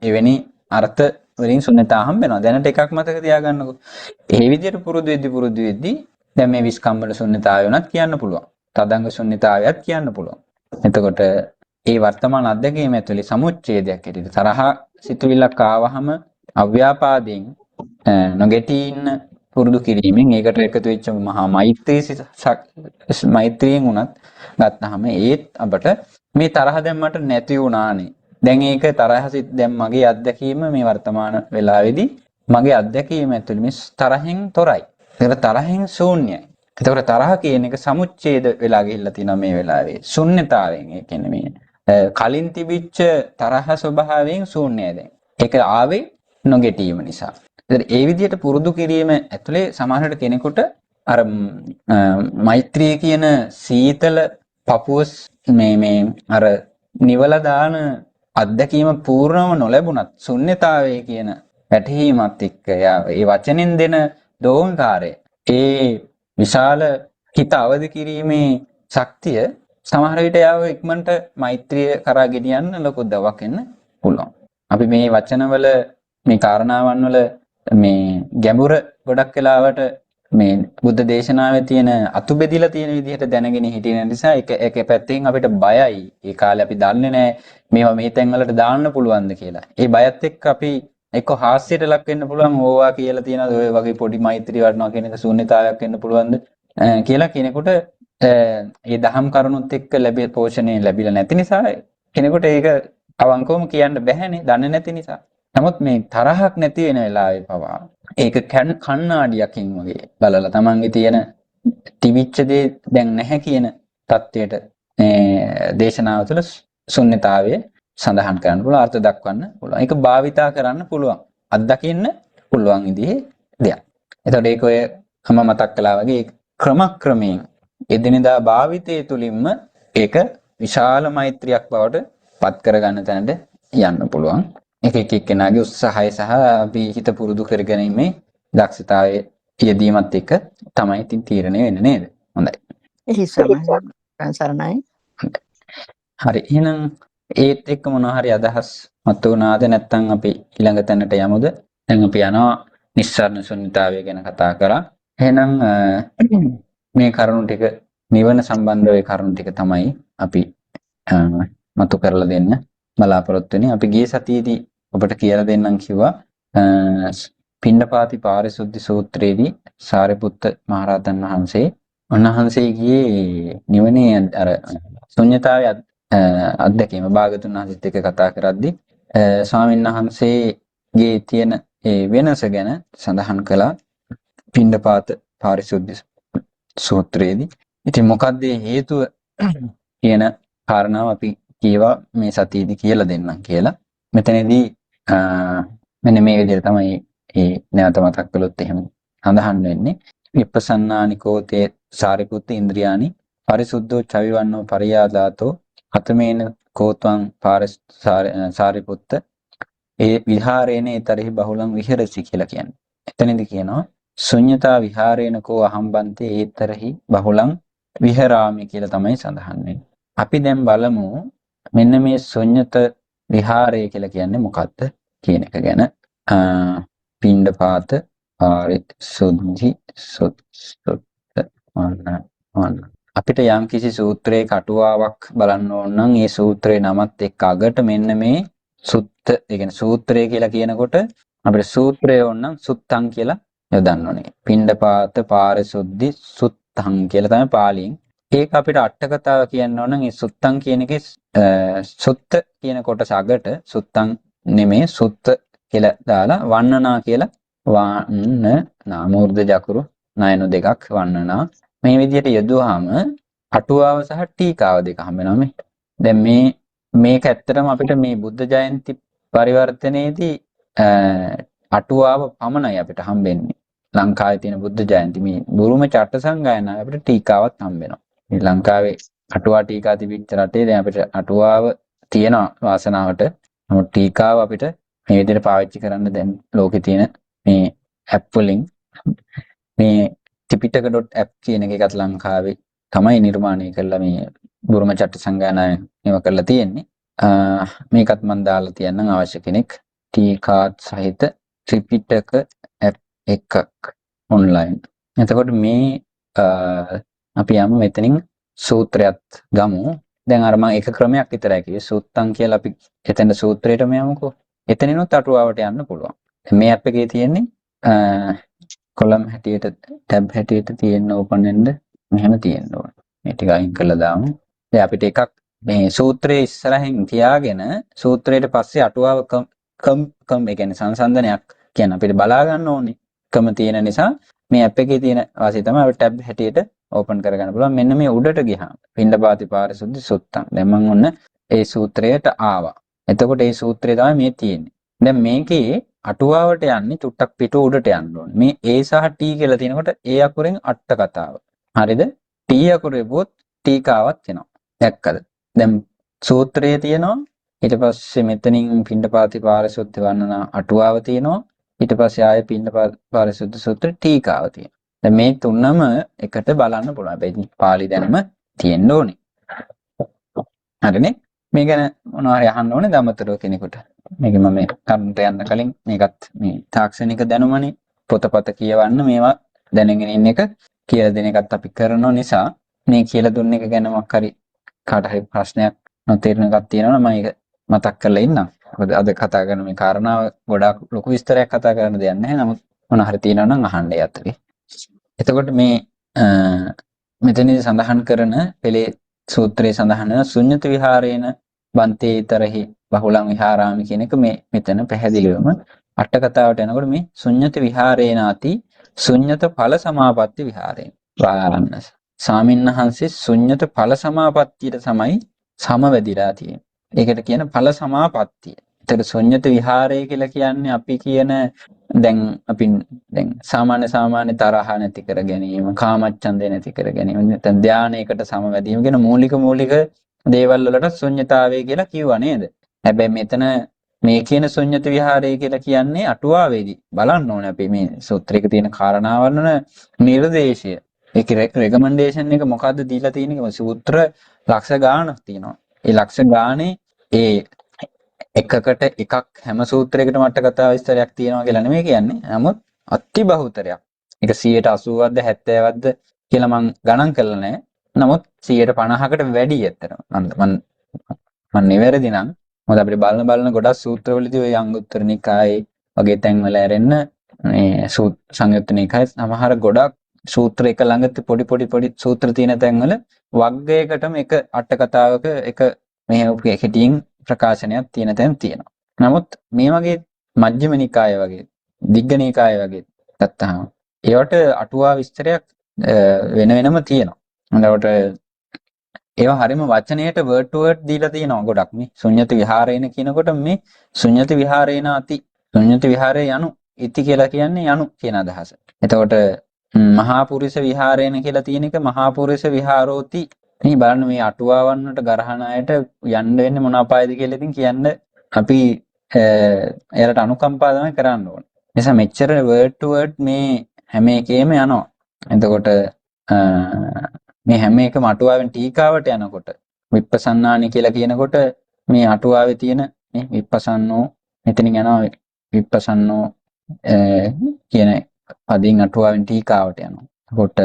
එවැනි අර්ථ වලින් ශුන්්‍යතාව හම්බ වෙනවා. දැනට එකක් මතක තියාගන්නකෝ. ඒ විදිහට පුරුදු වෙද්දි දැන් මේ විස්කම්බන ශුන්්‍යතාවය උනත් කියන්න පුළුවන්. තදංග ශුන්්‍යතාවයත් කියන්න පුළුවන්. එතකොට ඒ වර්තමාන අත්දැකීම ඇතුලේ සමුච්ඡේදයක් ඇටියට තරහ සිතුවිල්ලක් ආවහම අව්‍යාපාදයෙන් නොගැටී ඉන්න පුරුදු කිරීමෙන් ඒකට එකතු වෙච්ච මහා මෛත්‍රියෙන් උනත් ගත්තාම ඒත් අපට මේ තරහ දැම්මට නැති වුණානේ. දැන් ඒක දැන් මගේ අත්දැකීම මේ වර්තමාන වෙලාවේදී මගේ අත්දැකීම ඇතුලේ මේ තරහෙන් තොරයි. ඒක තරහෙන් ශූන්‍යයි. එතකොට තරහ කියන එක සමුච්ඡේද වෙලා ගිහිල්ලා තියෙනවා මේ වෙලාවේ. ශුන්්‍යතාවයෙන්. ඒ කියන්නේ මේ කලින් තිබිච්ච තරහ ස්වභාවයෙන් ශූන්‍යයි දැන්. ඒක ආවේ නොගැටීම නිසා. ඒ විදිහට පුරුදු කිරීම ඇතුලේ සමහරවිට කෙනෙකුට අර මෛත්‍රිය කියන සීතල පපුව මේ අර නිවල දාන අත්දැකීම පූර්ණව නොලැබුණත් ශුන්්‍යතාවය කියන වැටහීමත් එක්ක ඒ වචනෙන් දෙන දෝංකාරය ඒ විශාල හිත අවදි කිරීමේ ශක්තිය සමහර විට යාව ඉක්මනට මෛත්‍රිය කරා ගෙනියන්න ලොකු දවක් වෙන්න පුළුවන්. අපි මේ වචනවල මේ කාරණාවන් වල මේ ගැඹුර ගොඩක් වෙලාවට මේ බුද්ධ දේශනාවේ තියෙන අතු බෙදිලා තියෙන විදිහට දැනගෙන හිටින නිසා එක පැත්තකින් අපිට බයයි. ඒ කාලේ අපි දන්නේ නැහැ මේවා මේ තැන් වලට දාන්න පුළුවන්ද කියලා. ඒ බයත් එක්ක අපි එක්ක හාස්‍යයට ලක් වෙන්න පුළුවන් ඕවා කියලා තියනද ඔය වගේ පොඩි මෛත්‍රී වඩනවා කියන එක ශූන්‍යතාවයක් වෙන්න පුළුවන්ද කියලා කෙනෙකුට ඒ දහම් කරුණුත් එක්ක පෝෂණය ලැබිලා නැති නිසා කෙනෙකුට ඒක අවංකවම කියන්න බැහැනේ දන්නේ නැති නිසා. නමුත් මේ තරහක් නැති වෙන වෙලාවේ පවා ඒක කණ්ණාඩියකින් වගේ බලලා තමන්ගේ තියෙන තිබිච්ච දේ දැන් නැහැ කියන தത്വයට දේශනාව තුළ ශුන්‍යතාවය සඳහන් කරන්න පුළුවන් අර්ථ දක්වන්න පුළුවන්. ඒක භාවිතා කරන්න පුළුවන්. අත්දකින්න පුළුවන් විදිහේ දෙයක්. එතකොට ඒක ඔය මතක් කළා වගේ ක්‍රමක්‍රමයෙන් එදිනෙදා භාවිතයේ තුලින්ම ඒක විශාල මෛත්‍රියක් බවට පත් කරගන්න තැනට යන්න පුළුවන්. එක එක්කෙනාගේ උත්සාහය සහ අපි හිත පුරුදු කරගැනීමේ දක්ෂතාවයේ යෙදීමත් එක්ක තමයි ඉතින් තීරණය වෙන්නේ නේද? හොඳයි. එහි සරණයි. හරි. එහෙනම් ඒත් එක්ක මොනවා හරි අදහස් මත උනාද නැත්නම් අපි ඊළඟ තැනට යමුද? දැන් අපි යනවා නිස්සාරණ ශුන්‍යතාවය ගැන කතා කරා. එහෙනම් මේ කරුණු ටික නිවන සම්බන්ධ ඒ කරුණු ටික තමයි අපි මතු කරලා දෙන්න බලාපොරොත්තු වෙන්නේ. අපි ගිය සතියේදී ඔබට කියලා දෙන්නම් කිව්වා පිණ්ඩපාති පාරිශුද්ධි සූත්‍රයේදී සාරිපුත්ත මහරහතන් වහන්සේ උන්වහන්සේගේ නිවනේ අර ශුන්‍යතාවය අත්දැකීම භාගතුන් වහන්සේත් එක්ක කතා කරද්දී ස්වාමීන් වහන්සේගේ තියෙන ඒ වෙනස ගැන සඳහන් කළා පිණ්ඩපාත පාරිශුද්ධි සූත්‍රයේදී. ඉතින් මොකක්ද හේතුව කියන කාරණාව අපි කියවා මේ සතියේදී කියලා දෙන්නම් කියලා. මෙතනදී මෙන්න මේ විදිහට තමයි ඒ නැවත මතක් කළොත් එහෙම සඳහන් වෙන්නේ. විපස්සනානිකෝතේ සාරිපුත්ත ඉන්ද්‍රියානි පරිසුද්ධෝ චවිවන්නෝ පරියාදාතෝ හතමේන කෝත්වං සාරිපුත්ත ඒ විහාරේන ඊතරෙහි බහුලං විහෙරසි කියලා කියන්නේ. එතනදී කියනවා ශුන්‍යතා විහාරේන කෝ අහම්බන්තේ ඊතරෙහි බහුලං විහරාමි කියලා තමයි සඳහන් වෙන්නේ. අපි දැන් බලමු මෙන්න මේ ශුන්‍යත විහාරය කියලා කියන්නේ මොකක්ද කියන එක ගැන. පිණ්ඩපාත පාරිශුද්ධි අපිට යම් කිසි සූත්‍රයක අටුවාවක් බලන්න ඕන නම් ඒ සූත්‍රේ නමත් එක්ක අගට මෙන්න මේ සුත්ත ඒ කියන්නේ සූත්‍රය කියලා කියනකොට අපිට සූත්‍රය ඕනනම් සුත්තං කියලා යොදන්න ඕනේ. පිණ්ඩපාත පාරිශුද්ධි සුත්තං කියලා තමයි පාලියෙන්. ඒක අපිට අට කතාව කියන්න ඕන නම් ඒ සුත්තං කියන එකේ සුත්ත කියන කොටස අගට සුත්තං නෙමේ සුත්ත කියලා දාලා වන්නනා කියලා වන්න නාමෝර්ධ ජකුරු නයන දෙකක් වන්නනා මේ විදිහට යදුවාම අටුවාව සහ ටීකාව දෙක හම්බ වෙනවා මේ. දැන් මේක ඇත්තටම අපිට මේ බුද්ධ ජයන්ති පරිවර්තනයේදී අටුවාව පමණයි අපිට හම්බෙන්නේ. ලංකාවේ තියෙන බුද්ධ ජයන්ති මේ බුරුම චට්ට සංගායනාව අපිට ටීකාවත් හම්බ වෙනවා. මේ ලංකාවේ අටුවා ටීකා තිබිච්ච රටේ දැන් අපිට අටුවාව තියෙන වාසනාවට නමුත් ටීකාව අපිට මේ විදිහට පාවිච්චි කරන්න දැන් ලෝකේ තියෙන මේ ඇප් වලින් මේ ත්‍රිපිටක.app කියන එකත් ලංකාවේ තමයි නිර්මාණය කරලා මේ බුරුම චට්ට සංගායනාවෙන් මේව කරලා තියෙන්නේ. මේකත් මම දාලා තියන්නම් අවශ්‍ය කෙනෙක් ටීකාත් සහිත ත්‍රිපිටක ඇප් එකක් ඔන්ලයින්. එතකොට මේ අපි යමු මෙතනින් සූත්‍රයක් ගමු. දැන් අර මම එක ක්‍රමයක් විතරයි කිව්වේ සූත්තං කියලා අපි එතන සූත්‍රයටම යමුකෝ. එතනිනුත් අටුවාවට යන්න පුළුවන්. මේ ඇප් එකේ තියෙන්නේ කොලම් හැටියට ටැබ් හැටියට තියෙන ඕපන් වෙන්න මෙහෙම තියෙන්න ඕන. මේ ටික අයින් කරලා දාමු. දැන් අපිට එකක් මේ සූත්‍රයේ ඉස්සරහින් තියාගෙන සූත්‍රයට පස්සේ අටුවාව කම් ඒ කියන්නේ සංසන්දනයක් කියන අපිට බලා ගන්න ඕනේ. කම තියෙන නිසා මේ ඇප් එකේ තියෙන වාසිය තමයි අපිට ටැබ් හැටියට ඕපන් කරගන්න පුළුවන්. මෙන්න මේ උඩට ගියාම පින්ඩපාති පාරිශුද්ධ සුත්තං. දැන් මම ඔන්න ඒ සූත්‍රයට ආවා. එතකොට ඒ සූත්‍රය තමයි මේ තියෙන්නේ. දැන් මේකේ අටුවාවට යන්නේ චුට්ටක් පිට උඩට යන්න ඕනේ. මේ A සහ T කියලා තියෙනකොට A අකුරෙන් අට කතාව. හරිද? T අකුරේ පොත් ටීකාවක් එනවා. දැක්කද? දැන් සූත්‍රයේ තියෙනවා. ඊට පස්සේ මෙතනින් පින්ඩපාති පාරිශුද්ධ වර්ණන අටුවාව තියෙනවා. ඊට පස්සේ ආයෙ පින්ඩපාති පාරිශුද්ධ සූත්‍ර ටීකාව තියෙනවා. දැන් මේ තුනම එකට බලන්න පුළුවන්. හැබැයි පාලි දැනුම තියෙන්න ඕනේ. හරිනේ? මේ ගැන මොනවා හරි අහන්න ඕනේ දමතරෝ කෙනෙකුට. මේක මම කරුණට යන්න කලින් මේකත් මේ තාක්ෂණික දැනුමනේ පොතපත කියවන්න මේවා දැනගෙන ඉන්න එක කියලා දෙන එකත් අපි කරන නිසා මේ කියලා දුන්න එක ගැන මොකක් හරි කාට හරි ප්‍රශ්නයක් නොතේරෙන එකක් තියෙනවා නම් මම ඒක මතක් කරලා ඉන්නම්. මොකද අද කතා කරන මේ කාරණාව ගොඩාක් ලොකු විස්තරයක් කතා කරන්න දෙයක් නැහැ. නමුත් මොන හරි තියෙනවා නම් අහන්න යතරේ. එතකොට මේ මෙතනදී සඳහන් කරන පෙළේ සූත්‍රයේ සඳහන් වෙන ශුන්්‍යත විහාරේන බන්තේතරහි බහුලං විහාරාමි කියන එක මේ මෙතන පැහැදිලිවම අට කතාවට යනකොට මේ ශුන්්‍යත විහාරේනාති ශුන්්‍යත ඵල සමාපatti විහාරේන වාරණස සාමින්නහන්සේ ශුන්්‍යත ඵල සමාපත්තියට තමයි සමවැදිලා තියෙන්නේ. ඒකට කියන ඵල සමාපත්තිය. ඒතර ශුන්්‍යත විහාරය කියලා කියන්නේ අපි කියන දැන් සාමාන්‍ය තරහ නැති කර ගැනීම, කාමච්ඡන්දේ නැති කර ගැනීම, නැත්නම් ධානයකට සමවැදීම කියන මූලික දේවල් වලට ශුන්්‍යතාවය කියලා කිව්වා නේද? හැබැයි මෙතන මේ කියන ශුන්්‍යත විහාරය කියලා කියන්නේ අටුවාවේදී බලන්න ඕනේ අපි මේ සූත්‍රයක තියෙන කාරණාවන් වල නිර්දේශය. ඒකේ රෙකමෙන්ඩේෂන් එක මොකද්ද දීලා තියෙන්නේ? සූත්‍ර ලක්ෂ ගාණක් තියෙනවා. ඒ ලක්ෂ ගානේ ඒ එකකට එකක් හැම සූත්‍රයකටම අට කතා විස්තරයක් තියෙනවා කියලා නෙමෙයි කියන්නේ. නමුත් අති බහුතරයක්. ඒක 80%ක්ද 70%ක්ද කියලා මම ගණන් කරලා නැහැ. නමුත් 50%කට වැඩි ඇත්තටම. මම නිවැරදි නම් මොකද අපිට බලන ගොඩක් සූත්‍රවලදී ඔය අංගුත්තර නිකායේ වගේ තැන්වල ඇරෙන්න මේ සංයුත්ත නිකායේ සමහර ගොඩක් සූත්‍ර එක ළඟ පොඩි සූත්‍ර තියෙන තැන්වල වග්ගයකටම එක අට කතාවක එක මේ කෙටියෙන් ප්‍රකාශනයක් තියෙන තැන් තියෙනවා. නමුත් මේ වගේ මජ්ක්‍ධිම නිකාය වගේ දිග්ග නිකාය වගේ ගත්තාම ඒවට අටුවා විස්තරයක් වෙනම තියෙනවා. එතකොට ඒවා හරියම වචනයට වර්ඩ් ටු වර්ඩ් දීලා තියෙනවා ගොඩක් මේ ශුන්්‍යත විහාරේන කියනකොට මේ ශුන්්‍යත විහාරේන අති ශුන්්‍යත විහාරේ යනු ඉති කියලා කියන්නේ යනු කියන අදහස. එතකොට මහා පුරිස විහාරේන කියලා තියෙන එක මහා පුරිස විහාරෝති. මේ බලන්න මේ අටුවාවන් වලට ගරහන අයට යන්න වෙන්නේ මොන අපායද කියලා ඉතින් කියන්න අපි එයාලට අනුකම්පා තමයි කරන්න ඕනේ. නිසා මෙච්චර වර්ඩ් ටු වර්ඩ් මේ හැම එකේම යනවා. එතකොට මේ හැම එකම අටුවාවෙන් ටීකාවට යනකොට විප්පසන්නානි කියලා කියනකොට මේ අටුවාවේ තියෙන මේ විප්පසන්නෝ මෙතනින් යනවා විප්පසන්නෝ කියන අදින් අටුවාවෙන් ටීකාවට යනවා. එතකොට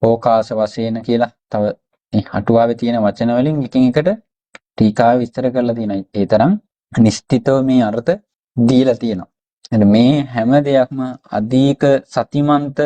ඕකාස වශයෙන් කියලා තව මේ අටුවාවේ තියෙන වචන වලින් එකින් එකට ටීකාව විස්තර කරලා තියෙනවා. ඒ තරම් නිශ්චිතව මේ අර්ථ දීලා තියෙනවා. මේ හැම දෙයක්ම අධික සතිමන්ත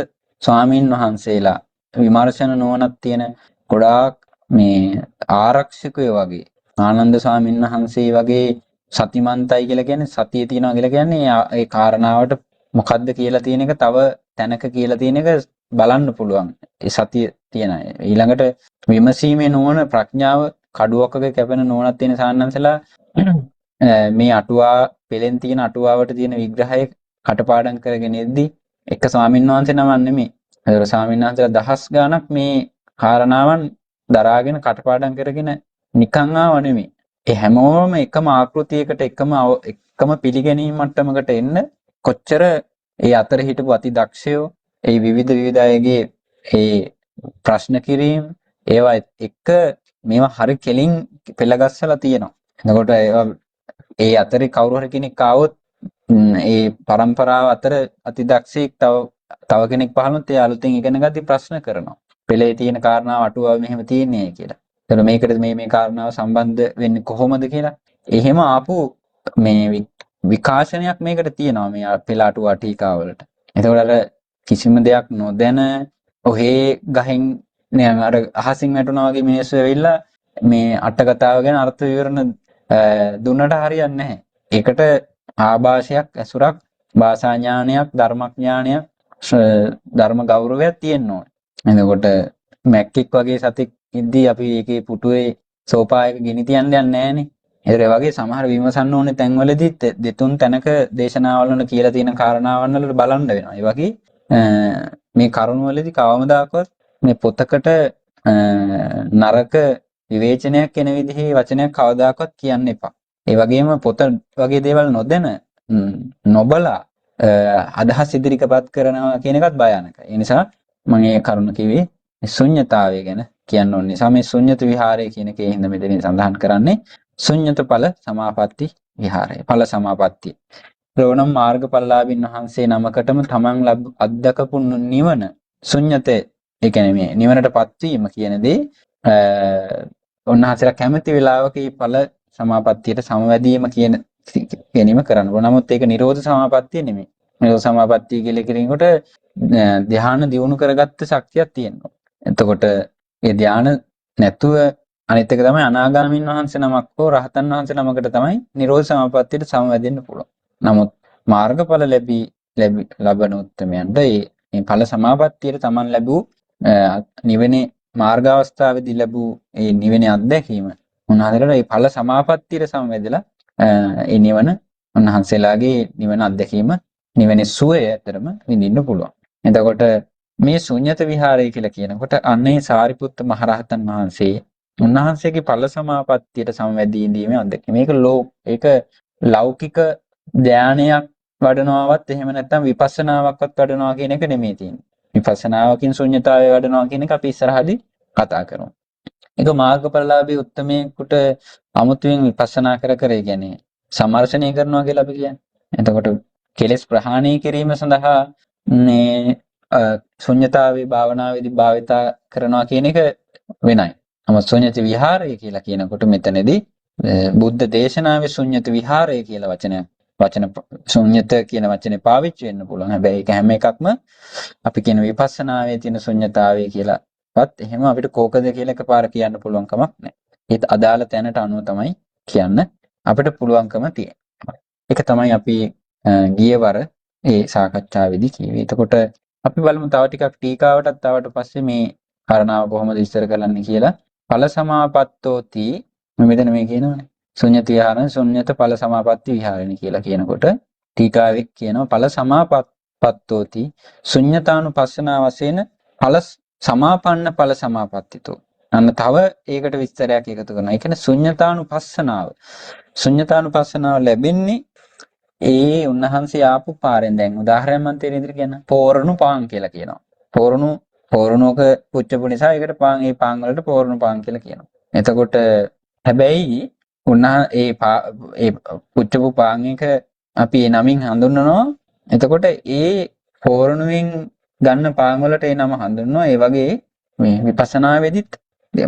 ස්වාමින් වහන්සේලා විමර්ශන නුවණක් තියෙන ගොඩාක් මේ ආරක්ෂකයෝ වගේ ආනන්ද ස්වාමීන් වහන්සේ වගේ සතිමන්තයි කියලා කියන්නේ සතිය තියනවා කියලා කියන්නේ ඒ කාරණාවට මොකද්ද කියලා තියෙන එක තව තැනක කියලා තියෙන එක බලන්න පුළුවන්. ඒ සතිය තියෙන අය. ඊළඟට විමසීමේ නුවණ ප්‍රඥාව කඩුවකක කැපෙන නුවණක් තියෙන සාන්නන්සලා මේ අටුවා පෙළෙන් තියෙන අටුවාවට තියෙන විග්‍රහය කටපාඩම් කරගෙන ඉද්දි එක ස්වාමීන් වහන්සේ නමක් නෙමෙයි. ඒතර ස්වාමීන් වහන්සේලා දහස් ගාණක් මේ කාරණාවන් දරාගෙන කටපාඩම් කරගෙන නිකන් ආව නෙමෙයි. ඒ හැමෝම එකම ආකෘතියකට එකම පිළිගැනීම් මට්ටමකට එන්න කොච්චර ඒ අතර හිටපු අති දක්ෂයෝ ඒ විවිධ අයගේ ඒ ප්‍රශ්න කිරීම ඒවා එක මේවා හරි කෙලින් පෙළගස්සලා තියෙනවා. එතකොට ඒවා ඒ අතරේ කවුරු හරි කෙනෙක් ආවොත් ඒ પરම්පරාව අතර අති දක්ෂයෙක් තව කෙනෙක් පහළොත් ඒ අලුතෙන් ඉගෙන ගද්දි ප්‍රශ්න කරනවා. පෙළේ තියෙන කාරණාව අටුවාව මෙහෙම තියෙන්නේ කියලා. එතකොට මේකට මේ කාරණාව සම්බන්ධ වෙන්නේ කොහොමද කියලා. එහෙම ආපු මේ විකාශනයක් මේකට තියෙනවා මේ පෙළ අටුවා ටීකාවලට. එතකොට අර කිසිම දෙයක් නොදැන ඔහේ ගහෙන් අර අහසින් වැටුණා වගේ මිනිස්සු ඇවිල්ලා මේ අට කතාව ගැන අර්ථ විවරණ දුන්නට හරියන්නේ නැහැ. ඒකට ආభాෂයක් ඇසුරක් භාෂා ඥානයක් ධර්මඥානයක් ධර්ම ගෞරවයක් තියෙන්න ඕනේ. එතකොට මැක්කෙක් වගේ සතෙක් ඉද්දී අපි ඒකේ පුටුවේ සෝපායක ගිනි තියන්න යන්නේ නැහනේ. ඒ වගේ සමහර විමසන්න ඕනේ තැන්වලදී දෙතුන් තැනක දේශනාවල වල කියලා තියෙන කාරණාවන් වල බලන්න වෙනවා. ඒ වගේ මේ කරුණවලදී කවමදාකවත් මේ පොතකට නරක විවේචනයක් එන විදිහේ වචනයක් කවදාකවත් කියන්න එපා. ඒ වගේම පොත වගේ දේවල් නොදැන නොබලා අදහස් ඉදිරිපත් කරනවා කියන එකත් භයානකයි. ඒ නිසා මම මේ කරුණ කිව්වේ ශුන්්‍යතාවය ගැන කියන්න ඕන නිසා මේ ශුන්්‍යත විහාරය කියන එකේ හින්දා මෙතන සඳහන් කරන්නේ ශුන්්‍යත ඵල සමාපatti විහාරය. ඵල සමාපatti. ඕනම් මාර්ගඵලලාභින් වහන්සේ නමකටම තමන් අත්දකපු නිවන ශුන්්‍යතේ ඒ කියන්නේ මේ නිවනටපත් වීම කියන දේ උන්වහන්සේලා කැමති වෙලාවක මේ ඵල සමාපත්තියට සමවැදීම කියන ගැනීම කරන්න ඕන. නමුත් ඒක නිරෝධ සමාපත්තිය නෙමෙයි. නිරෝධ සමාපත්තිය කියලා කියනකොට ධ්‍යාන දියුණු කරගත්ත ශක්තියක් තියෙනවා. එතකොට ඒ ධ්‍යාන නැතුව අනිත් එක තමයි අනාගාමීන් වහන්සේ නමක් හෝ රහතන් වහන්සේ නමකට තමයි නිරෝධ සමාපත්තියට සමවැදෙන්න පුළුවන්. නමුත් මාර්ගඵල ලැබන උත්තරමයන්ට මේ ඵල සමාපත්තියට Taman ලැබූ නිවෙනේ මාර්ග අවස්ථාවේදී ලැබූ ඒ නිවෙනේ අත්දැකීම උන්වහන්සේලාට මේ ඵල සමාපත්තියට සමවැදලා ඒ නිවන උන්වහන්සේලාගේ නිවන අත්දැකීම නිවෙනේ සුවය ඇතරම විඳින්න පුළුවන්. එතකොට මේ ශුන්්‍යත විහාරය කියලා කියනකොට අන්නේ සාරිපුත්ත මහරහතන් වහන්සේ උන්වහන්සේගේ ඵල සමාපත්තියට සමවැදීීමේ අත්දැකීම. ඒක ලෞකික ධානයක් වඩනවාවත් එහෙම නැත්නම් විපස්සනාවක්වත් වඩනවා කියන එක නෙමෙයි තියෙන්නේ. විපස්සනාවකින් ශුන්්‍යතාවය වඩනවා කියන එක අපි ඉස්සරහදී කතා කරමු. ඒක මාර්ගඵලලාභී උත්තමයෙකුට අමුතුවෙන් විපස්සනා කර කියන්නේ සමර්ෂණය කරනවා කියලා අපි කියන්නේ. එතකොට කෙලෙස් ප්‍රහාණය කිරීම සඳහා මේ ශුන්්‍යතාවේ භාවනාවේදී භාවිතා කරනවා කියන එක වෙනයි. නමුත් ශුන්්‍යත විහාරය කියලා කියනකොට මෙතනදී බුද්ධ දේශනාවේ ශුන්්‍යත විහාරය කියලා වචන ශුන්්‍යත කියන වචනේ පාවිච්චි වෙන්න පුළුවන්. හැබැයි ඒක හැම එකක්ම අපි කියන විපස්සනාවේ තියෙන ශුන්්‍යතාවය කියලාවත් එහෙම අපිට කෝකද කියලා එකපාර කියන්න පුළුවන් කමක් නැහැ. ඒත් අදාළ තැනට අනුව තමයි කියන්න අපිට පුළුවන්කම තියෙන්නේ. ඒක තමයි අපි ගියවර ඒ සාකච්ඡාවේදී කිව්වේ. එතකොට අපි බලමු තව ටිකක් ටීකාවටත් ආවට පස්සේ මේ කාරණාව කොහොමද විස්තර කරන්න කියලා. ඵල සමාපත්තෝති මෙතන මේ කියනවනේ. ශුන්්‍යත විහාරණ ශුන්්‍යත ඵල සමාපatti විහාරණ කියලා කියනකොට ටීකාවේ කියනවා ඵල සමාපත්තෝති ශුන්්‍යතානුපස්සනා වශයෙන් ඵල සමාපන්න ඵල සමාපත්තිතෝ. අන්න තව ඒකට විස්තරයක් එකතු කරනවා. ඒ කියන්නේ ශුන්්‍යතානුපස්සනාව. ශුන්්‍යතානුපස්සනාව ලැබෙන්නේ ඒ උන්වහන්සේ ආපු පාරෙන්. දැන් උදාහරණයක් මම තේරෙන්න කියන පෝරණු පාන් කියලා කියනවා. පෝරණුක පුච්චපු නිසා ඒකට පාන් ඒ පාන් වලට පෝරණු පාන් කියලා කියනවා. එතකොට හැබැයි ඒ පුච්චපු පාන් එක අපි ඒ නමින් හඳුන්වනවා. එතකොට ඒ පෝරණුවෙන් ගන්න පාන් වලට ඒ නම හඳුන්වනවා. ඒ වගේ මේ විපස්සනාවේදීත්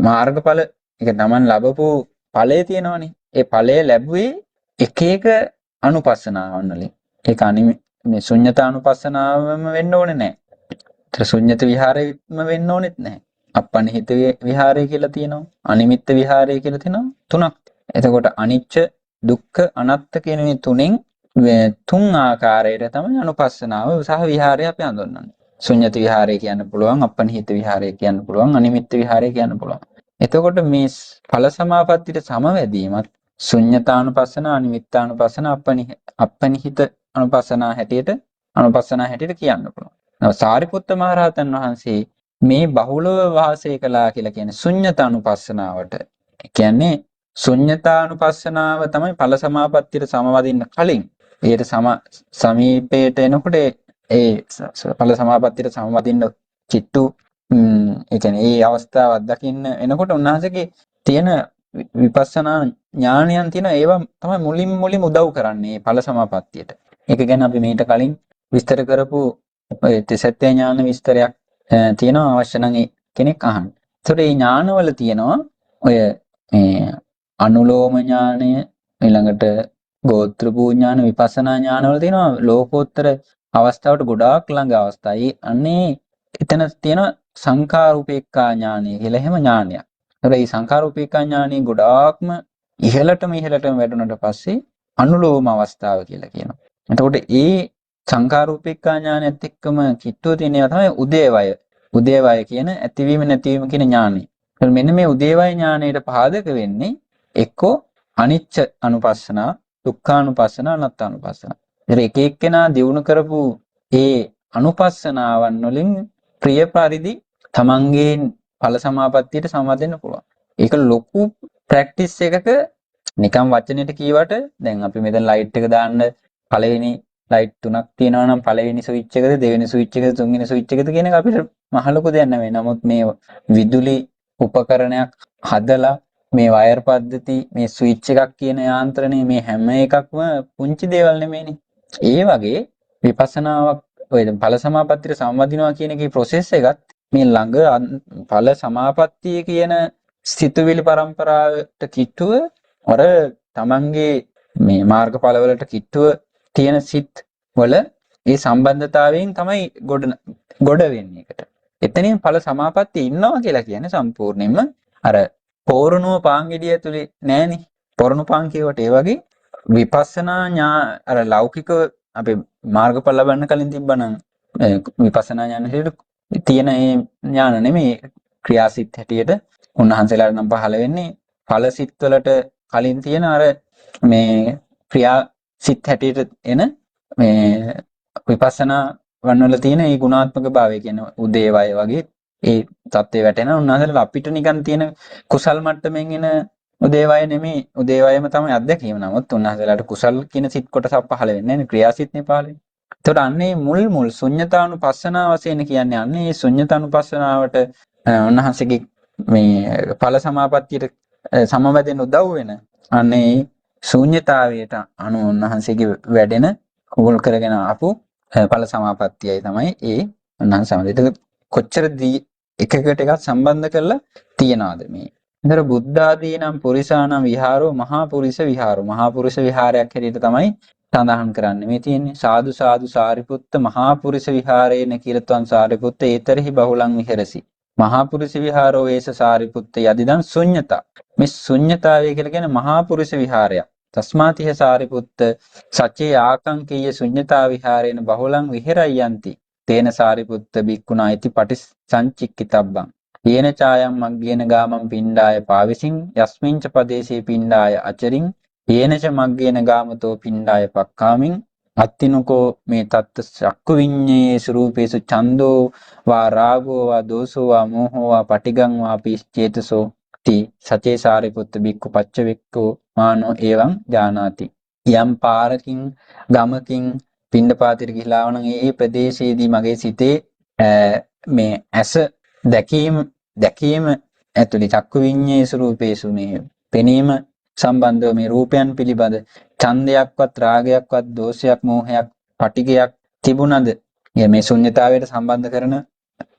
මාර්ගඵල ඒක තමන් ලැබපු ඵලය තියෙනවනේ. ඒ ඵලය ලැබුවේ එක එක අනුපස්සනාවන් වලින්. ඒක මේ ශුන්්‍යතානුපස්සනාවම වෙන්න ඕනේ නැහැ. ඒතර ශුන්්‍යත විහාරෙම වෙන්න ඕනෙත් නැහැ. අපනිහිත විහාරය කියලා තියෙනවා. අනිමිත්ත විහාරය කියලා තියෙනවා. තුනක්. එතකොට අනිච්ච, දුක්ඛ, අනාත්ත කියන මේ තුනෙන් තුන් ආකාරයට තමයි අනුපස්සනාව සහ විහාරය අපි හඳුන්වන්නේ. ශුන්්‍යත විහාරය කියන්න පුළුවන්, අපනිහිත විහාරය කියන්න පුළුවන්, අනිමිත්ත විහාරය කියන්න පුළුවන්. එතකොට මේ ඵල සමාපත්තියට සමවැදීමත් ශුන්්‍යතානුපස්සන, අනිමිත්තානුපස්සන, අපනිහිත අනුපස්සනා හැටියට කියන්න පුළුවන්. සාරිපුත්ත මහරහතන් වහන්සේ මේ බහුලව වාසය කළා කියලා කියන්නේ ශුන්්‍යතානුපස්සනාවට. කියන්නේ ශුන්්‍යතානුපස්සනාව තමයි ඵල සමාපත්තියට සමවදින්න කලින් ඒට සමීපයට එනකොට ඵල සමාපත්තියට සමවදින්න චිත්තු ඒ කියන්නේ ඒ අවස්ථාව අත්දකින්න එනකොට උන්වහන්සේගේ තියෙන විපස්සනා ඥානයන් තියෙන ඒවා තමයි මුලින් උදව් කරන්නේ ඵල සමාපත්තියට. ඒක ගැන අපි මීට කලින් විස්තර කරපු තිසත්‍ය ඥාන විස්තරයක් තියෙනවා අවශ්‍ය නම් කෙනෙක් අහන්න. ඒතකොට මේ ඥානවල තියෙනවා ඔය මේ අනුලෝම ඥානය ඊළඟට ගෝත්‍ර ඥාන විපස්සනා ඥානවල තියෙනවා ලෝකෝත්තර අවස්ථාවට ගොඩාක් ළඟ අවස්ථායි. අන්නේ එතන තියෙන සංඛාරූපේක්ඛා ඥානය කියලා එහෙම ඥානයක්. ඒතකොට මේ සංඛාරූපේක්ඛා ඥානෙ ගොඩාක්ම ඉහළටම වැඩුණාට පස්සේ අනුලෝම අවස්ථාව කියලා කියනවා. එතකොට ඒ සංඛාරූපේක්ඛා ඥානයත් එක්කම කිට්ටුව තියෙන ඒවා තමයි උදේවය. උදේවය කියන ඇතිවීම නැතිවීම කියන ඥානෙ. මෙන්න මේ උදේවය ඥානයට පාදක වෙන්නේ එක්කෝ අනිච්ච අනුපස්සනා, දුක්ඛානුපස්සනා, අනාත්මානුපස්සනා. ඒක එක එක්කෙනා දිනු කරපු ඒ අනුපස්සනාවන් වලින් ප්‍රිය පරිදි තමන්ගේ ඵල සමාපත්තියට සමවදින්න පුළුවන්. ඒක ලොකු ප්‍රැක්ටිස් එකක නිකම් වචනෙට කීවට දැන් අපි මෙතන ලයිට් එක දාන්න පළවෙනි ලයිට් තුනක් තියෙනවා නම් පළවෙනි ස්විච් එකද දෙවෙනි ස්විච් එකද තුන්වෙනි ස්විච් එකද කියන එක අපිට මහ ලොකු දෙයක් නෙවෙයි. නමුත් මේ විදුලි උපකරණයක් හදලා මේ වයර් පද්ධති මේ ස්විච් එකක් කියන යාන්ත්‍රණය මේ හැම එකක්ම පුංචි දේවල් නෙමෙයිනේ. ඒ වගේ විපස්සනාවක් ඔය ඵල සමාපත්තියට සම්බන්ධිනවා කියන එකේ process එකත් මේ ළඟ ඵල සමාපත්තිය කියන සිතුවිලි පරම්පරාවට කිට්ටුව අර තමන්ගේ මේ මාර්ගඵල වලට කිට්ටුව තියෙන සිත් වල ඒ සම්බන්ධතාවයෙන් තමයි ගොඩ වෙන්නේ එකට. එතනින් ඵල සමාපත්තිය ඉන්නවා කියලා කියන්නේ සම්පූර්ණයෙන්ම අර පෝරණුව පාංගෙඩිය ඇතුලේ නෑනේ. පෝරණු පාං කියවට ඒ වගේ විපස්සනා අර ලෞකික අපේ මාර්ගඵල ලබන්න කලින් තිබ්බනම් විපස්සනා ඥානෙට තියෙන ඒ ඥාන නෙමෙයි ක්‍රියාසිත හැටියට උන්වහන්සේලාට නම් පහළ වෙන්නේ ඵලසිත වලට කලින් තියෙන අර මේ ක්‍රියාසිත හැටියට එන මේ විපස්සනා වල තියෙන ඒ ගුණාත්මක භාවය කියන උදේවය වගේ ඒ தත්ත්වේ වැටෙන උන්වහන්සේලාට අපිට නිකන් තියෙන කුසල් මට්ටමින් එන උදේවය නෙමෙයි උදේවයම තමයි අත්දැකීම. නමුත් උන්වහන්සේලාට කුසල් කියන සිත් කොටසක් පහළ වෙන්නේ නැහැ ක්‍රියාසිතනේ පහළ වෙන්නේ. එතකොට අන්නේ මුල් ශුන්්‍යතානුපස්සනාව වශයෙන් කියන්නේ අන්නේ මේ ශුන්්‍යතානුපස්සනාවට උන්වහන්සේගේ මේ ඵල සමාපත්තියට සමවැදෙන්න උදව් වෙන අන්නේ ශූන්‍යතාවයට අනුව උන්වහන්සේගේ වැඩෙන කුල් කරගෙන ආපු ඵල සමාපත්තියයි තමයි ඒ උන්වහන්සේ සමවැදෙට කොච්චර එකකට එකක් සම්බන්ධ කරලා තියනවාද මේ. ඒතර බුද්ධ ආදී නම් පුරිසානම් විහාරෝ මහා පුරිස විහාරෝ මහා පුරිස විහාරයක් හැටියට තමයි සඳහන් කරන්නේ මේ තියෙන්නේ. සාදු සාදු සාරිපුත්ත මහා පුරිස විහාරේන කිරත්වං සාරිපුත්ත ඒතරහි බහුලං විහෙරසි. මහා පුරිස විහාරෝ ඒස සාරිපුත්ත යදිදං ශුන්්‍යතා. මේ ශුන්්‍යතාවය කියලා කියන්නේ මහා පුරිස විහාරයක්. තස්මාතිහ සාරිපුත්ත සච්චේ ආකංකීය ශුන්්‍යතා විහාරේන බහුලං විහෙරයන්ති. තේන සාරිපුත්ත බික්කුණා ඉති පටිසංචික්කිතබ්බං. යේන ඡායම් මග්ගේන ගාමං පිණ්ඩාය පාවිසින් යස්මින්ච පදේශේ පිණ්ඩාය අචරින් යේනච මග්ගේන ගාමතෝ පිණ්ඩාය පක්ඛාමින් අත්තිනකෝ මේ තත්ත චක්කු විඤ්ඤේසු රූපේසු ඡන්தோ වා රාගෝ වා දෝසෝ වා මෝහෝ වා පටිගං වා පිච්ඡේතසෝ ති සචේ සාරිපුත්ත බික්කු පච්චවෙක්කෝ මානෝ එවං ජානාති. යම් පාරකින් ගමකින් පිණ්ඩපාතයට ගිහිලා වුණා නම් ඒ ප්‍රදේශයේදී මගේ සිතේ මේ ඇස දැකීම ඇතුළේ චක්කු විඤ්ඤේසු රූපේසු මේ පෙනීම සම්බන්ධව මේ රූපයන් පිළිබඳ ඡන්දයක්වත් රාගයක්වත් දෝෂයක් මෝහයක් පටිගයක් තිබුණද මේ ශුන්්‍යතාවයට සම්බන්ධ කරන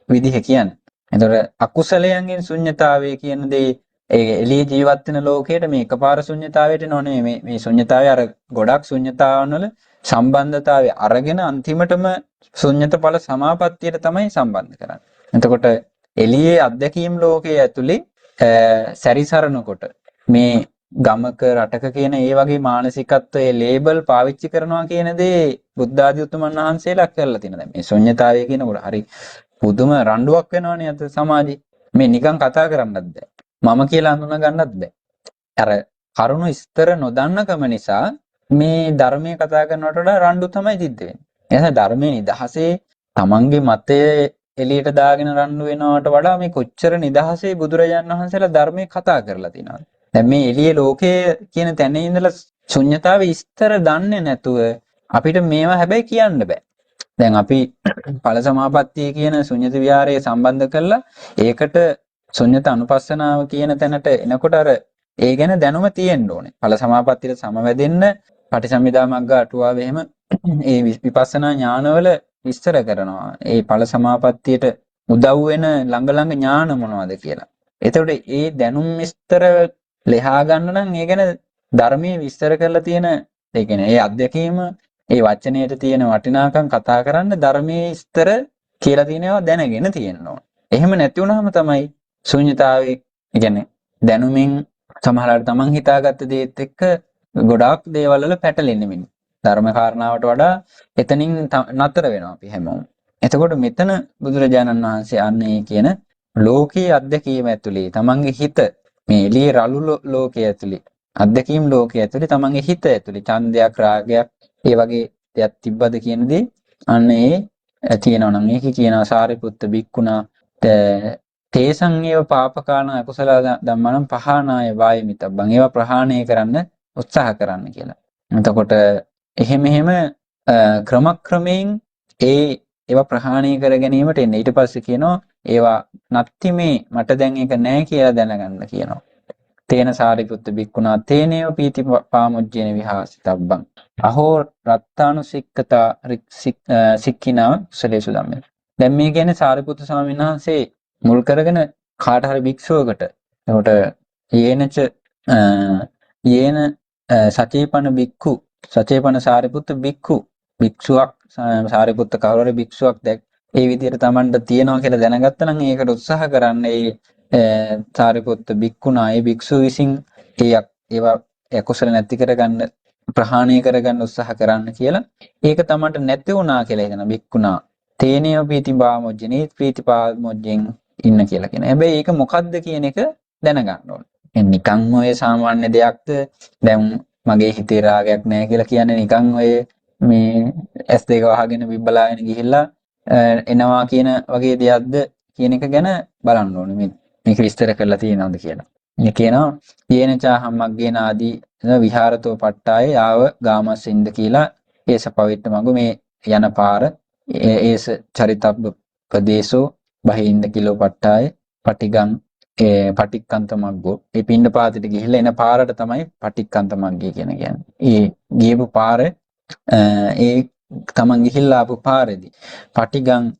විදිහ කියන්නේ. එතකොට අකුසලයන්ගෙන් ශුන්්‍යතාවය කියන දේ ඒ එළිය ජීවත් වෙන ලෝකයට මේ එකපාර ශුන්්‍යතාවයට නෝනේ මේ ශුන්්‍යතාවය අර ගොඩක් ශුන්්‍යතාවන් වල සම්බන්ධතාවය අරගෙන අන්තිමටම ශුන්්‍යතඵල සමාපත්තියට තමයි සම්බන්ධ කරන්නේ. එතකොට එළියේ අධ්‍යක්ීම් ලෝකයේ ඇතුලේ සැරිසරනකොට මේ ගමක රටක කියන ඒ වගේ මානසිකත්වයේ ලේබල් පාවිච්චි කරනවා කියන දේ බුද්ධ ආදී උතුමන් වහන්සේලා කරලා තියෙනවා. දැන් මේ ශුන්්‍යතාවය කියනකොට හරි පුදුම රණ්ඩුවක් වෙනවනේ අද සමාජයේ. මේ නිකන් කතා කරන්නත් බෑ. මම කියලා හඳුනා ගන්නත් බෑ. අර කරුණු විස්තර නොදන්නකම නිසා මේ ධර්මයේ කතා කරනවට වඩා රණ්ඩු තමයි සිද්ධ වෙන්නේ. එහෙනම් ධර්මයේ නිදහසේ තමන්ගේ මතය එළියට දාගෙන රණ්ඩු වෙනවට වඩා මේ කොච්චර නිදහසේ බුදුරජාණන් වහන්සේලා ධර්මයේ කතා කරලා තිනවද? දැන් මේ එළියේ ලෝකයේ කියන තැන ඉඳලා ශුන්්‍යතාවේ විස්තර දන්නේ නැතුව අපිට මේවා හැබැයි කියන්න බෑ. දැන් අපි ඵල සමාපත්තිය කියන ශුන්්‍යත විහාරය සම්බන්ධ කරලා ඒකට ශුන්්‍යත අනුපස්සනාව කියන තැනට එනකොට අර ඒ ගැන දැනුම තියෙන්න ඕනේ. ඵල සමාපත්තියට සමවැදෙන්න පටිසම්භිදා මග්ග අටුවාවේ එහෙම ඒ විපස්සනා ඥානවල විස්තර කරනවා. ඒ ඵල සමාපත්තියට උදව් වෙන ළඟ ඥාන මොනවද කියලා. එතකොට ඒ දැනුම් විස්තර ලෙහා ගන්න නම් ඒ ගැන ධර්මයේ විස්තර කරලා තියෙන ඒ කියන්නේ ඒ අධ්‍යක්ීම ඒ වචනයට තියෙන වටිනාකම් කතා කරන්න ධර්මයේ විස්තර කියලා තියෙනවා දැනගෙන තියෙන්න ඕන. එහෙම නැති වුනහම තමයි ශූන්‍යතාවේ කියන්නේ දැනුමින් සමහරවිට තමන් හිතාගත්ත දේත් එක්ක ගොඩාක් දේවල් වල පැටලෙන්නේ මිනිහ. ධර්ම කාරණාවට වඩා එතනින් නතර වෙනවා අපි හැමෝම. එතකොට මෙතන බුදුරජාණන් වහන්සේ අන්නේ කියන ලෝකයේ අධ්‍යක්ීම ඇතුලේ තමන්ගේ හිත මේ එළියේ රළු ලෝකයේ ඇතුලේ අධ්‍යක්ීම් ලෝකයේ ඇතුලේ තමන්ගේ හිත ඇතුලේ ඡන්දයක් රාගයක් ඒ වගේ දෙයක් තිබ්බද කියන දේ අන්න ඒ තියෙනවා නම් ඒක කියනවා සාරිපුත්ත බික්කුණා තේසං ඒව පාපකාන අකුසල ධම්මනම් පහනාය වායමිතබ්බං ඒවා ප්‍රහාණය කරන්න උත්සාහ කරන්න කියලා. එතකොට එහෙම ක්‍රමක්‍රමයෙන් ඒවා ප්‍රහාණය කර ගැනීමට එන්නේ. ඊට පස්සේ කියනවා ඒවා නැත්ති මේ මට දැන් ඒක නැහැ කියලා දැනගන්න කියනවා. තේන සාරිපුත්ත බික්කුණා තේනේව පීති පාමුජ්ජේන විහාසිතබ්බං අහෝ රත්තානුසික්කතා සික්ඛිනා කුසලේසු ධම්මේ. දැන් මේ කියන්නේ සාරිපුත්ත ස්වාමීන් වහන්සේ මුල් කරගෙන කාට හරි භික්ෂුවකට එතකොට යේන සචේපන බික්ඛු සචේපන සාරිපුත්ත බික්ඛු භික්ෂුවක් සාරිපුත්ත කවුරු හරි භික්ෂුවක් දැක් ඒ විදිහට Tamanට තියනවා කියලා දැනගත්තා නම් ඒකට උත්සාහ කරන්න සාරිපුත්ත බික්කුණා ඒ භික්ෂුව විසින් ඒවා අකුසල නැති කරගන්න ප්‍රහාණය කරගන්න උත්සාහ කරන්න කියලා ඒක Tamanට නැති වුණා කියලා හිතන බික්කුණා තේනේව පීතිපාමොජ්ජනේ පීතිපාමොජ්ජෙන් ඉන්න කියලා කියන. හැබැයි ඒක මොකද්ද කියන එක දැනගන්න ඕනේ. නිකන් ඔය සාමාන්‍ය දෙයක්ද දැන් මගේ හිතේ රාගයක් නැහැ කියලා කියන්නේ නිකන් ඔය මේ S2 වහගෙන බිබ්බලාගෙන ගිහිල්ලා එනවා කියන වගේ දෙයක්ද කියන එක ගැන බලන්න ඕනේ. මේක විස්තර කරලා තියෙනවද කියලා. මේ කියනවා යේනචාහම් මග්ගේන ආදී විහාරතෝ පට්ටාය ආව ගාමසින්ද කියලා ඒස පවිත්ත මග මේ යන පාර ඒස චරිතබ්බ ප්‍රදේශෝ බහින්ද කිලෝ පට්ටාය පටිගං පටික්කන්ත මග්ගෝ ඒ පින්න පාතට ගිහිල්ලා එන පාරට තමයි පටික්කන්ත මග්ගය කියන්නේ. ඒ ගියපු පාර ඒ තමන් ගිහිල්ලා ආපු පාරේදී පටිගං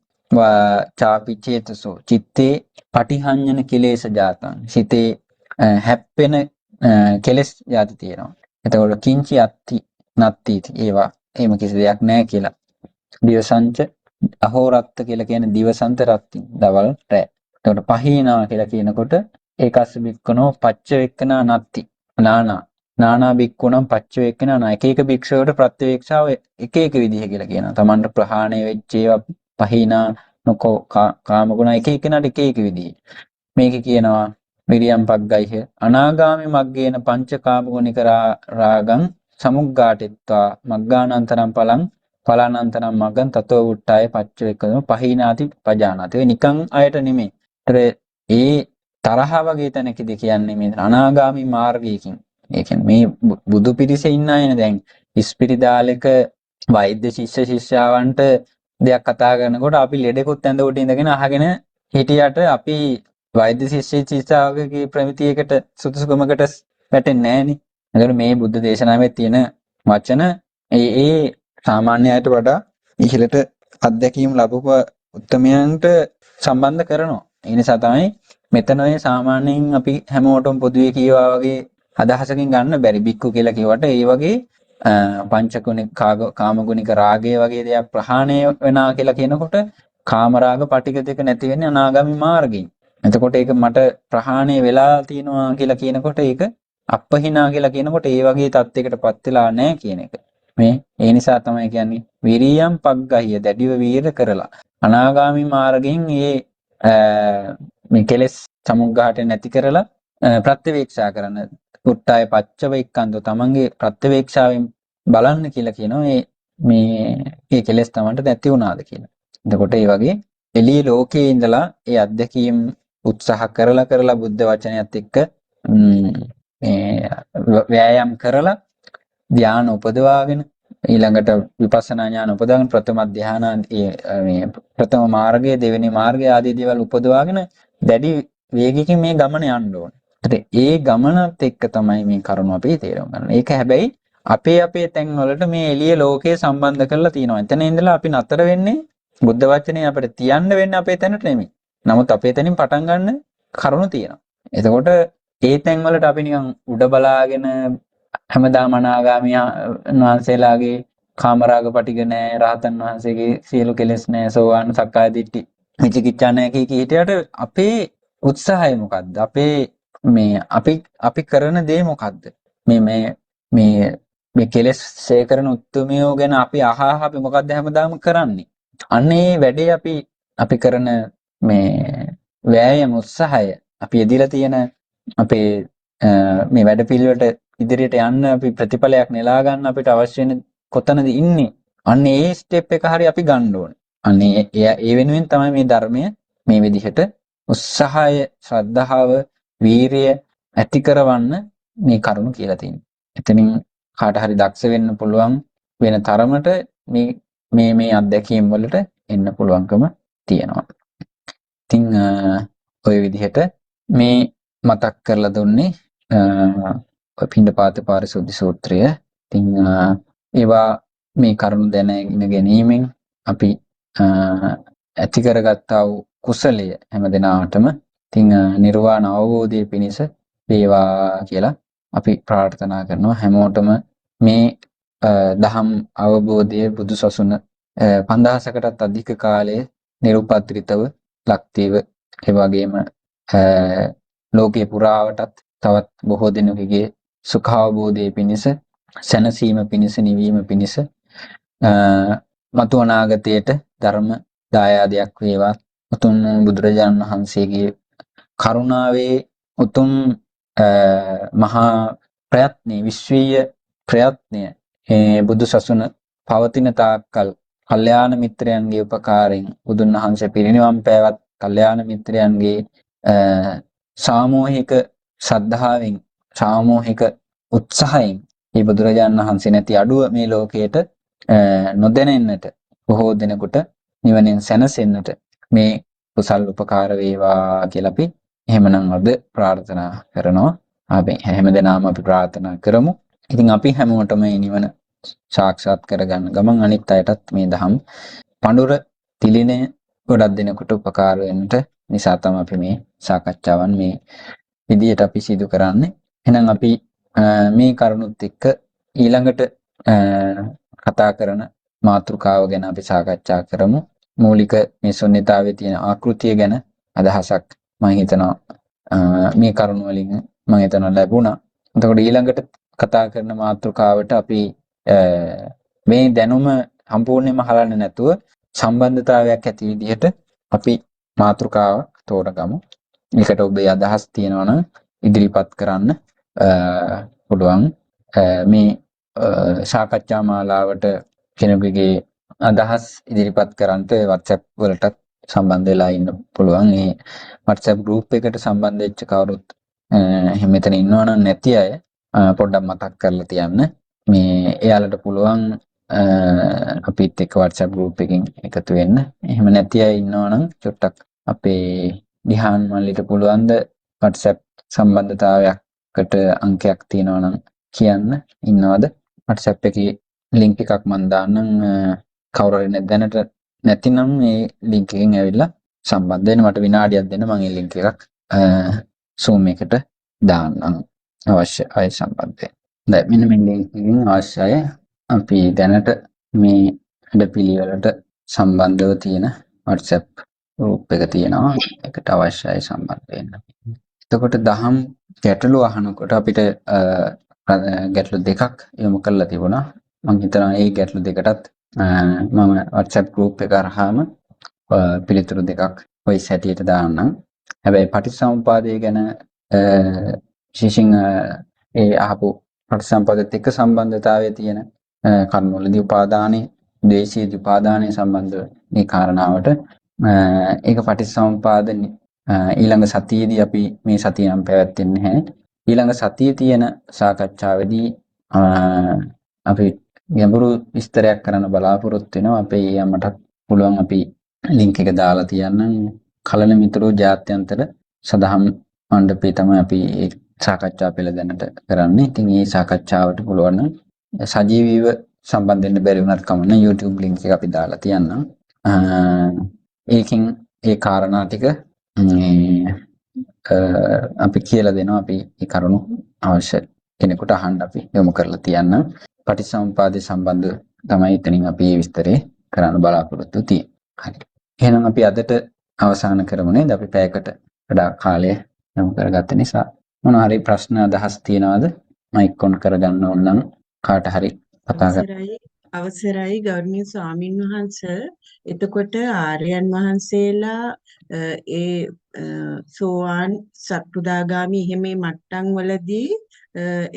චාපි චේතසෝ චිත්තේ පටිහඤ්ඤන කෙලේශ ජාතං සිතේ හැප්පෙන කෙලෙස් જાති තියෙනවා. එතකොට කිංචි අත්ති නත්තිති ඒවා එහෙම කිසි දෙයක් නැහැ කියලා. දිවසංච අහෝරත්ත කියලා කියන්නේ දිවසන්ත රත්ති දවල් රැ. එතකොට පහීනා කියලා කියනකොට ඒකස්ස බික්කනෝ පච්ච වෙක්කනා නත්ති නානා බික්කුණම් පච්ච වෙක්කනා නා එක එක භික්ෂුවට ප්‍රත්‍යවේක්ෂාව එක එක විදිහ කියලා කියනවා. Tamanට ප්‍රහාණය වෙච්ච ඒවා පහීනා නොකෝ කාමගුණ එක එකනට එක එක විදිහ. මේක කියනවා විරියම් පග්ගයිහ අනාගාමි මග්ගේන පංචකාමගුණික රාගං සමුග්ගාටිත්වා මග්ගානන්තරම් පලානන්තරම් මග්ගං තතෝ උට්ටාය පච්ච වෙක්කනෝ පහීනාති පජානාති. ඒ නිකන් අයට නෙමෙයි. ඒ තරහ වගේ තැනකදී කියන්නේ මේ අනාගාමි මාර්ගයකින්. ඒ කියන්නේ මේ බුදු පිරිසේ ඉන්න අයනේ දැන් ඉස්පිරිතාලෙක වෛද්‍ය ශිෂ්‍යයන්ට දෙයක් කතා කරනකොට අපි ලෙඩෙකුත් ඇඳ උඩ ඉඳගෙන අහගෙන හිටියට අපි වෛද්‍ය ශිෂ්‍යයාගේ ප්‍රමිතියකට සුදුසුකමකට වැටෙන්නේ නැහනේ. එතකොට මේ බුද්ධ දේශනාවේ තියෙන වචන ඒ සාමාන්‍යයට වඩා ඉහළට අත්දැකීම් ලැබුව උත්තරමයන්ට සම්බන්ධ කරනවා. ඒ නිසා තමයි මෙතන ඔය සාමාන්‍යයෙන් අපි හැමෝටම පොදුවේ කියවා වගේ අදහසකින් ගන්න බැරි බික්කු කියලා කිව්වට ඒ වගේ පංචගුණික කාමගුණික රාගය වගේ දේවල් ප්‍රහාණය වෙනා කියලා කියනකොට කාමරාග පටික දෙක නැති වෙන්නේ අනාගාමි මාර්ගයෙන්. එතකොට ඒක මට ප්‍රහාණය වෙලා තියෙනවා කියලා කියනකොට ඒක අපහිනා කියලා කියනකොට ඒ වගේ තත්යකටපත් වෙලා නැහැ කියන එක. මේ ඒ නිසා තමයි කියන්නේ විරියම් පග්ගහිය දැඩිව වීර කරලා අනාගාමි මාර්ගයෙන් මේ කෙලෙස් සමුග්ගාට නැති කරලා ප්‍රත්‍යවේක්ෂා කරන උට්ටාය පච්චවේක්කන්තෝ තමන්ගේ ප්‍රත්‍යවේක්ෂාවෙන් බලන්න කියලා කියනවා මේ කෙලෙස් තමන්ට නැති වුණාද කියලා. එතකොට ඒ වගේ එළිය ලෝකයේ ඉඳලා ඒ අධ්‍යක්ීම් උත්සාහ කරලා බුද්ධ වචනයත් එක්ක ව්‍යායාම් කරලා ධ්‍යාන උපදවාගෙන ඊළඟට විපස්සනා ඥාන උපදවාගෙන ප්‍රථම ධ්‍යාන මේ ප්‍රථම මාර්ගය දෙවෙනි මාර්ගය ආදී දේවල් උපදවාගෙන දැඩි වේගයකින් මේ ගමන යන්න ඕනේ. ඒ ගමනත් එක්ක තමයි මේ කරුණ අපි තේරුම් ගන්න. ඒක හැබැයි අපේ තැන් වලට මේ එළිය ලෝකයේ සම්බන්ධ කරලා තියෙනවා. එතන ඉඳලා අපි නතර වෙන්නේ බුද්ධ වචනේ අපිට තියන්න වෙන්නේ අපේ තැනට නෙමෙයි. නමුත් අපේ තැනින් පටන් ගන්න කරුණ තියෙනවා. එතකොට ඒ තැන් වලට අපි නිකන් උඩ බලාගෙන හැමදාම අනාගාමී වහන්සේලාගේ කාමරාග පටිග නැහැ, රහතන් වහන්සේගේ සියලු කෙලෙස් නැහැ, සෝවාන් සක්කාය දිට්ඨි විචිකිච්ඡා නැහැ කී හිටියට අපේ උත්සාහය මොකද්ද? අපි කරන දේ මොකද්ද? මේ කෙලෙස් සේකරන උත්තුමියෝ ගැන අපි අපි මොකද්ද හැමදාම කරන්නේ? අන්න ඒ වැඩේ අපි කරන මේ වෑයම උත්සාහය අපි එදිලා තියෙන අපේ මේ වැඩ පිළිවෙලට ඉදිරියට යන්න අපි ප්‍රතිඵලයක් නෙලා ගන්න අපිට අවශ්‍ය වෙන කොතනද ඉන්නේ? අන්න ඒ ස්ටෙප් එක හරි අපි ගන්න ඕනේ. අන්න ඒ වෙනුවෙන් තමයි මේ ධර්මය මේ විදිහට උත්සාහය, ශ්‍රද්ධාව, වීරිය ඇති කරවන්න මේ කරුණු කියලා තියෙනවා. එතනින් කාට හරි දක්ෂ වෙන්න පුළුවන් වෙන තරමට මේ අත්දැකීම් වලට එන්න පුළුවන්කම තියෙනවා. ඉතින් ඔය විදිහට මේ මතක් කරලා දුන්නේ පිණ්ඩපාත පාරිශුද්ධ සූත්‍රය. ඉතින් ඒවා මේ කරුණු දැනගෙන ගැනීමෙන් අපි ඇති කරගත්තා වූ කුසලය හැමදෙනාටම ඉතින් නිර්වාණ අවබෝධය පිණිස වේවා කියලා අපි ප්‍රාර්ථනා කරනවා. හැමෝටම මේ දහම් අවබෝධය බුදුසසුන 5000කටත් අධික කාලයේ නිරුපද්‍රිතව ලක්තිව ඒ වගේම ලෝකේ පුරාවටත් තවත් බොහෝ දෙනෙකුගේ සුඛාවබෝධය පිණිස, සැනසීම පිණිස, නිවීම පිණිස මතු අනාගතයට ධර්ම දායාදයක් වේවා. උතුම් බුදුරජාණන් වහන්සේගේ කරුණාවේ උතුම් මහා ප්‍රයත්නේ, විශ්වීය ප්‍රයත්නය බුදු සසුන පවතින තාක්කල් කල්යාණ මිත්‍රයන්ගේ උපකාරයෙන් බුදුන් වහන්සේ පිරිනිවන් පෑවත් කල්යාණ මිත්‍රයන්ගේ සාමූහික ශ්‍රද්ධාවෙන්, සාමූහික උත්සාහයෙන් මේ බුදුරජාණන් වහන්සේ නැති අඩුව මේ ලෝකයට නොදැනෙන්නට, බොහෝ දෙනෙකුට නිවනෙන් සැනසෙන්නට මේ කුසල් උපකාර වේවා කියලා අපි එහෙමනම් අද ප්‍රාර්ථනා කරනවා. අපි හැමදෙනාම අපි ප්‍රාර්ථනා කරමු. ඉතින් අපි හැමෝටම මේ නිවන සාක්ෂාත් කරගන්න ගමන් අනිත් අයටත් මේ දහම් පඬුර තිලිනය ගොඩක් දෙනෙකුට උපකාර වෙන්නට නිසා තමයි අපි මේ සාකච්ඡාවන් මේ විදියට අපි සිදු කරන්නේ. එහෙනම් අපි මේ කරුණුත් එක්ක ඊළඟට කතා කරන මාතෘකාව ගැන අපි සාකච්ඡා කරමු. මූලික මේ ශුන්‍යතාවයේ තියෙන ආකෘතිය ගැන අදහසක් මම හිතනවා මේ කරුණ වලින් මම හිතනවා ලැබුණා. එතකොට ඊළඟට කතා කරන මාතෘකාවට අපි මේ දැනුම සම්පූර්ණයෙන්ම හලන්නේ නැතුව සම්බන්ධතාවයක් ඇති විදිහට අපි මාතෘකාවක් තෝරගමු. ඒකට ඔබේ අදහස් තියෙනවා නම් ඉදිරිපත් කරන්න පුළුවන්. මේ සාකච්ඡා මාලාවට කෙනෙකුගේ අදහස් ඉදිරිපත් කරන්නට WhatsApp වලටත් සම්බන්ධ වෙලා ඉන්න පුළුවන්. මේ WhatsApp group එකට සම්බන්ධ වෙච්ච කවුරුත් එහෙම මෙතන ඉන්නවා නම් නැති අය පොඩ්ඩක් මතක් කරලා තියන්න. මේ එයාලට පුළුවන් අපිත් එක්ක WhatsApp group එකකින් එකතු වෙන්න. එහෙම නැති අය ඉන්නවා නම් චුට්ටක් අපේ ධ්‍යාන මල්ලිට පුළුවන් ද WhatsApp සම්බන්ධතාවයකට අංකයක් තියෙනවා නම් කියන්න. ඉන්නවද? WhatsApp එකේ link එකක් මම දාන්නම්. කවුරු හරි දැනට නැතිනම් මේ link එකෙන් ඇවිල්ලා සම්බන්ධ වෙන්න. මට විනාඩියක් දෙන්න, මම මේ link එකක් Zoom එකට දාන්නම්. අවශ්‍ය අය සම්බන්ධ වෙන්න. දැන් මෙන්න මේ link එකෙන් අවශ්‍ය අය අපි දැනට මේ වැඩපිළිවෙලට සම්බන්ධව තියෙන WhatsApp group එක තියෙනවා. ඒකට අවශ්‍ය අය සම්බන්ධ වෙන්න. එතකොට දහම් ගැටළු අහනකොට අපිට ගැටළු දෙකක් යොමු කරලා තිබුණා. මම හිතනවා මේ ගැටළු දෙකටත් මම WhatsApp group එක අරහාම පිළිතුරු දෙකක් voice හැටියට දාන්නම්. හැබැයි පටිච්චසමුපාදය ගැන විශේෂයෙන් ඒ අහපු පටිච්චසමුපාදයට එක්ක සම්බන්ධතාවයේ තියෙන කර්මවලදී උපාදානයේ, ද්වේෂයේ උපාදානයේ සම්බන්ධ මේ කාරණාවට ඒක පටිච්චසමුපාද ඊළඟ සතියේදී අපි මේ සතිය නම් පැවැත්වෙන්නේ නැහැ. ඊළඟ සතියේ තියෙන සාකච්ඡාවේදී අපි ගැඹුරු විස්තරයක් කරන්න බලාපොරොත්තු වෙනවා. අපේ අම්මටත් පුළුවන් අපි ලින්ක් එක දාලා තියන්නම්. කලන මිතුරු ජාත්‍යන්තර සදහම් මණ්ඩපේ තමයි අපි ඒ සාකච්ඡා පෙළ දැනට කරන්නේ. ඉතින් මේ සාකච්ඡාවට පුළුවන් නම් සජීවීව සම්බන්ධ වෙන්න බැරි වුණත් කමන්න YouTube link එක අපි දාලා තියන්නම්. ඒකෙන් ඒ කාරණා ටික අපි කියලා දෙනවා. අපි ඒ කරුණු අවශ්‍ය කෙනෙකුට අහන්න අපි යොමු කරලා තියන්නම්. පටිච්චසමුපාදය සම්බන්ධ තමයි එතනින් අපි මේ විස්තරේ කරන්න බලාපොරොත්තු තියෙන්නේ. හරි. එහෙනම් අපි අදට අවසන් කරමු නේද? අපි පැයකට වඩා කාලය යොමු කරගත්ත නිසා මොන හරි ප්‍රශ්න අදහස් තියනවාද? මයික් ඔන් කරගන්න ඕන නම් කාට හරි කතා කරන්න. අවසරයි ගෞරවනීය ස්වාමින් වහන්සේ. එතකොට ආර්යයන් වහන්සේලා ඒ සෝවාන් සක්‍රුදාගාමි එහෙම මට්ටම් වලදී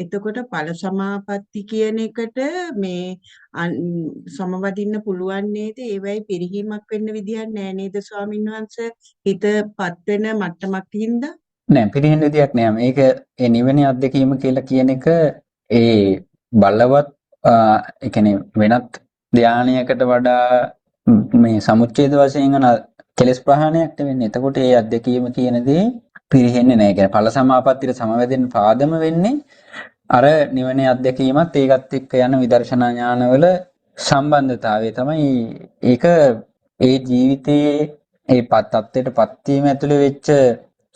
එතකොට ඵල සමාපatti කියන එකට මේ සමවදින්න පුළුවන් නේද? ඒවයි පිරිහීමක් වෙන්න විදියක් නෑ නේද ස්වාමින් වහන්සේ? හිතපත් වෙන මට්ටමක් හින්දා නෑ පිරිහෙන විදියක් නෑ. මේක ඒ නිවනේ අත්දැකීම කියලා කියන එක ඒ බලවත් ඒ කියන්නේ වෙනත් ධානයකට වඩා මේ සමුච්ඡේද වශයෙන් යන කෙලස් ප්‍රහාණයක් වෙන්නේ. එතකොට ඒ අත්දැකීම කියන දේ පිරෙන්නේ නැහැ. කියන්නේ ඵල සමාපත්තියට සමවැදෙන්න පාදම වෙන්නේ අර නිවනේ අත්දැකීමත් ඒකත් එක්ක යන විදර්ශනා ඥානවල සම්බන්ධතාවය තමයි. ඒක ඒ ජීවිතයේ ඒ තත්ත්වයටපත් වීම ඇතුළේ වෙච්ච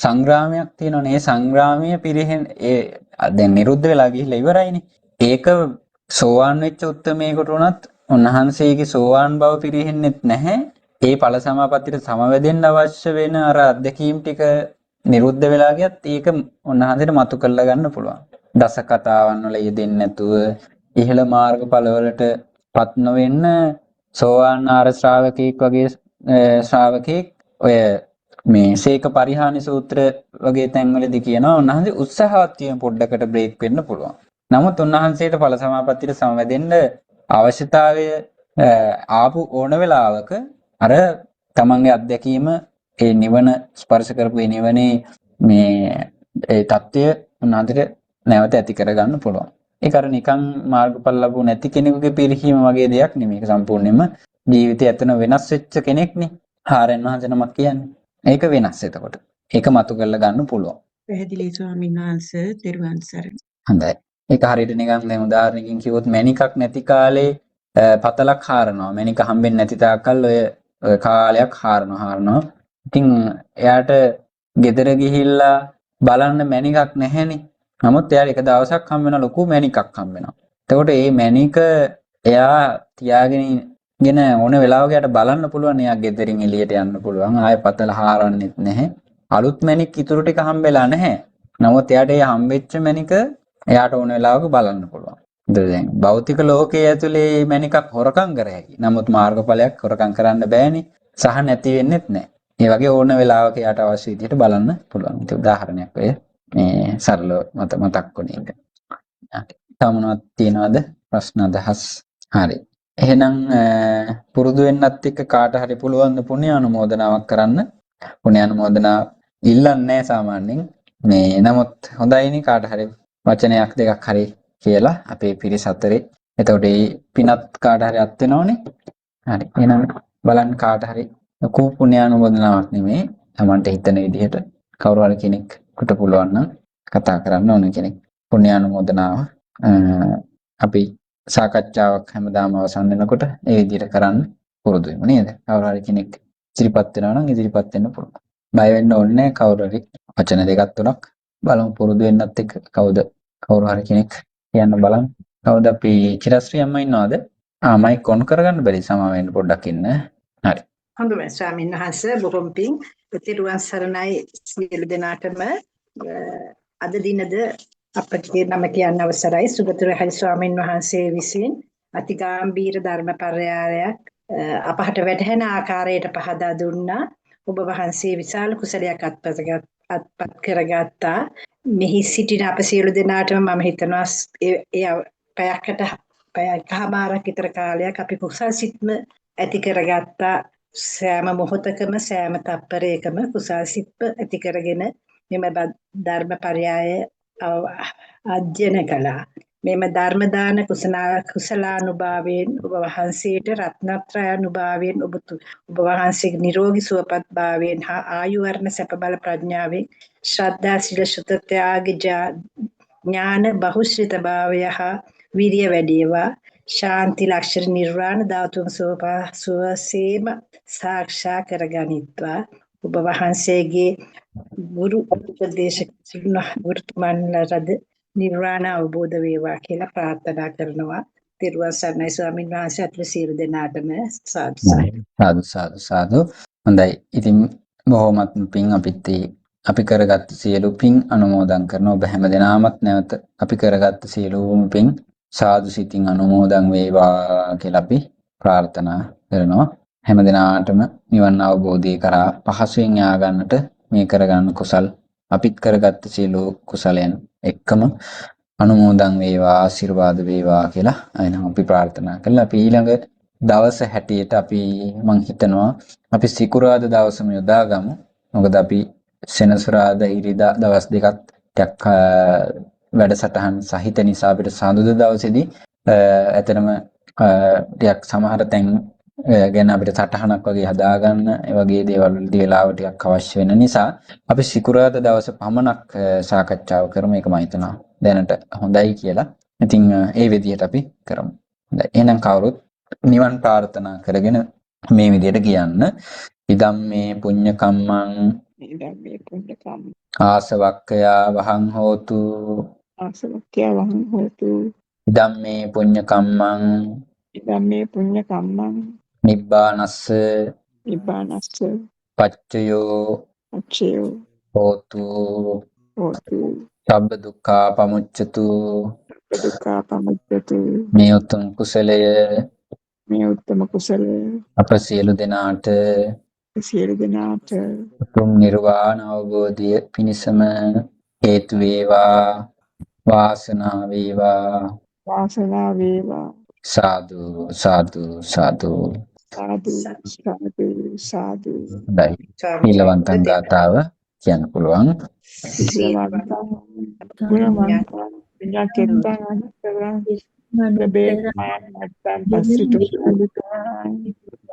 සංග්‍රාමයක් තියෙනවනේ. ඒ සංග්‍රාමය පිරෙහෙන් ඒ දැන් නිරුද්ධ වෙලා ගිහිල්ලා ඉවරයිනේ. ඒක සෝවාන් වෙච්ච උත්තමයෙකුට උනත් උන්වහන්සේගේ සෝවාන් බව පිරෙහෙන්නේ නැහැ. ඒ ඵල සමාපත්තියට සමවැදෙන්න අවශ්‍ය වෙන අර අධ්‍යක්ීම් ටික නිරුද්ධ වෙලා ගියත් ඒක උන්වහන්සේට මතු කරලා ගන්න පුළුවන්. දස කතාවන් වල යෙදෙන්නේ නැතුව ඉහළ මාර්ගඵල වලටපත් නොවෙන්න සෝවාන් ආර ශ්‍රාවකෙක් වගේ ශ්‍රාවකෙක් ඔය මේ සීක පරිහානි සූත්‍ර වගේ තැන්වලදී කියනවා උන්වහන්සේ උත්සාහවත් වීම පොඩ්ඩකට බ්‍රේක් වෙන්න පුළුවන්. නමුත් උන්වහන්සේට ඵල සමාපත්තියට සමවැදෙන්න අවශ්‍යතාවය ආපු ඕන වෙලාවක අර තමන්ගේ අත්දැකීම ඒ නිවන ස්පර්ශ කරපු ඒ නිවනේ මේ ඒ தত্ত্বය උන්වහන්සේට නැවත ඇති කරගන්න පුළුවන්. ඒක අර නිකන් මාර්ගඵල ලැබුණ නැති කෙනෙකුගේ පිරිහීම වගේ දෙයක් නෙමෙයි. ඒක සම්පූර්ණයෙන්ම ජීවිතය ඇතන වෙනස් වෙච්ච කෙනෙක්නේ. හාරයන් වහන්සේ නමක් කියන්නේ. ඒක වෙනස් එතකොට. ඒක මතු කරලා ගන්න පුළුවන්. පැහැදිලි ස්වාමීන් වහන්සේ. ත්‍රිවන් සරණයි. හොඳයි. ඒක හරියට නිකන් දැන් උදාහරණකින් කිව්වොත් මණිකක් නැති කාලේ පතලක් හාරනවා. මණික හම්බෙන්නේ නැති තාක්කල් ඔය කාලයක් හාරනවා. ඉතින් එයාට ගෙදර ගිහිල්ලා බලන්න මණිකක් නැහැනේ. නමුත් එයාට එක දවසක් හම්බ වෙන ලොකු මණිකක් හම්බ වෙනවා. එතකොට මේ මණික එයා තියාගෙන ඕන වෙලාවක යාට බලන්න පුළුවන්. එයා ගෙදරින් එළියට යන්න පුළුවන්. ආයෙ පතල හාරන්නෙත් නැහැ. අලුත් මණික් ඉතුරු ටික හම්බෙලා නැහැ. නමුත් එයාට ඒ හම්බෙච්ච මණික එයාට ඕන වෙලාවක බලන්න පුළුවන්. දැන් භෞතික ලෝකයේ ඇතුලේ මණිකක් හොරකම් කර හැකියි. නමුත් මාර්ගඵලයක් හොරකම් කරන්න බෑනේ. සහ නැති වෙන්නෙත් නැහැ. ඒ වගේ ඕන වෙලාවක එයාට අවශ්‍ය විදිහට බලන්න පුළුවන්. ඒක උදාහරණයක් ඔය මේ සරලව මතක් වුණේ එක. තව මොනවද තියෙනවද ප්‍රශ්න අදහස්? හරි. එහෙනම් පුරුදු වෙන්නත් එක්ක කාට හරි පුළුවන් ද පුණ්‍ය අනුමෝදනාවක් කරන්න. පුණ්‍ය අනුමෝදනාව ඉල්ලන්නේ නැහැ සාමාන්‍යයෙන්. මේ නමුත් හොඳයිනේ කාට හරි වචනයක් දෙකක් හරි කියලා අපේ පිරිස අතරේ. එතකොට මේ පිනත් කාට හරි අත් වෙනවනේ. හරි. එහෙනම් බලන්න කාට හරි ලොකු පුණ්‍ය අනුමෝදනාවක් නෙමෙයි. Tamanට හිතන විදිහට කවුරු හරි කෙනෙක්ට පුළුවන් නම් කතා කරන්න ඕන කෙනෙක්. පුණ්‍ය අනුමෝදනාව අපි සාකච්ඡාවක් හැමදාම අවසන් වෙනකොට ඒ විදිහට කරන්න පුරුදු වෙමු නේද? කවුරු හරි කෙනෙක් ඉදිරිපත් වෙනවා නම් ඉදිරිපත් වෙන්න පුළුවන්. බය වෙන්න ඕනේ නැහැ. කවුරු හරි වචන දෙකක් තුනක් බලමු පුරුදු වෙන්නත් එක්ක කවුරු හරි කෙනෙක් කියන්න බලන්න. කවුද අපි චිරස්ත්‍රී අම්මා ඉන්නවද? මයික් ඔන් කරගන්න බැරි සමාවෙන්න පොඩ්ඩක් ඉන්න. හරි. හොඳයි ස්වාමීන් වහන්සේ බොහොම පිං. ත්‍රිවන් සරණයි සියලු දෙනාටම. අද දිනද අපට නම කියන්න අවසරයි. සුගතර හරි ස්වාමීන් වහන්සේ විසින් අතිගාම්භීර ධර්මපරයායක් අපහට වැටහෙන ආකාරයට පහදා දුන්නා. ඔබ වහන්සේ විශාල කුසලයක් අත්පත් කරගත්තා. මෙහි සිටින අප සියලු දෙනාටම මම හිතනවා පැයකමාරක් විතර කාලයක් අපි කුසල් සිත්ම ඇති කරගත්තා. සෑම මොහොතකම සෑම තප්පරයකම කුසල් සිත්ම ඇති කරගෙන මෙම ධර්මපරයය අධ්‍යයන කළා. මෙම ධර්ම දාන කුසලානුභාවයෙන් ඔබ වහන්සේට රත්නත්‍රය අනුභාවයෙන් ඔබ වහන්සේගේ නිරෝගී සුවපත් භාවයෙන් හා ආයු වර්ණ සැප බල ප්‍රඥාවෙන් ශ්‍රද්ධා සිල් සුත ත්‍යාග ඥාන බහුශ්‍රිත භාවය හා විරිය වැඩිවා. ශාන්ති ලක්ෂණ නිර්වාණ ධාතුන් සුවසේම සාක්ෂාත් කරගනිත්වා. ඔබ වහන්සේගේ ගුරු උපදේශක ගුරුතුමන්ලටද නිර්වාණ අවබෝධ වේවා කියලා ප්‍රාර්ථනා කරනවා. තිරුවන් සරණයි ස්වාමීන් වහන්සේ අත්ව සියලු දෙනාටම සාදු සාදු සාදු සාදු. හොඳයි. ඉතින් බොහොමත්ම පිං අපිත් අපි කරගත්ත සියලු පිං අනුමෝදන් කරනවා. ඔබ හැමදෙනාමත් නැවත අපි කරගත්ත සියලුම පිං සාදු සිතින් අනුමෝදන් වේවා කියලා අපි ප්‍රාර්ථනා කරනවා. හැමදෙනාටම නිවන් අවබෝධය කරා පහසුවෙන් යා ගන්නට මේ කරගන්න කුසල් අපිත් කරගත්ත සියලු කුසලයන් එක්කම අනුමෝදන් වේවා ආශිර්වාද වේවා කියලා එනම් අපි ප්‍රාර්ථනා කළා. අපි ඊළඟ දවස් හැටියට අපි මං හිතනවා අපි සිකුරාදා දවසම යොදාගමු. මොකද අපි සෙනසුරාදා ඉරිදා දවස් දෙකක් ටිකක් වැඩසටහන් සහිත නිසා අපිට සඳුදා දවසේදී ඇතරම ටිකක් සමහර තැන් ගැන අපිට සටහනක් වගේ හදාගන්න ඒ වගේ දේවල් වලදී වෙලාව ටිකක් අවශ්‍ය වෙන නිසා අපි සිකුරාදා දවස පමණක් සාකච්ඡාව කරමු. ඒක මම හිතනවා දැනට හොඳයි කියලා. ඉතින් ඒ විදිහට අපි කරමු. හොඳයි. එහෙනම් කවුරුත් නිවන් ප්‍රාර්ථනා කරගෙන මේ විදිහට කියන්න. ඉදම් මේ පුඤ්ඤ කම්මං ඉදම් මේ පුඤ්ඤ කම්ම ආසවක්ඛයා වහං හෝතු ආසවක්ඛයා වහං හෝතු ඉදම් මේ පුඤ්ඤ කම්මං ඉදම් මේ පුඤ්ඤ කම්මං නිබ්බානස්ස නිබ්බානස්ස පච්චයෝ අච්චයෝ හෝතු හෝතු සබ්බ දුක්ඛා පමුච්චතු දුක්ඛා පමුච්චතු. මේ උතුම් කුසලය මේ උත්තම කුසලය අප සියලු දෙනාට උතුම් නිර්වාණ අවබෝධය පිණිසම හේතු වේවා වාසනාව වේවා. සාදු සාදු සාදු. සාදු. හොඳයි. ඊළවන්තං ගාතාව කියන්න පුළුවන්.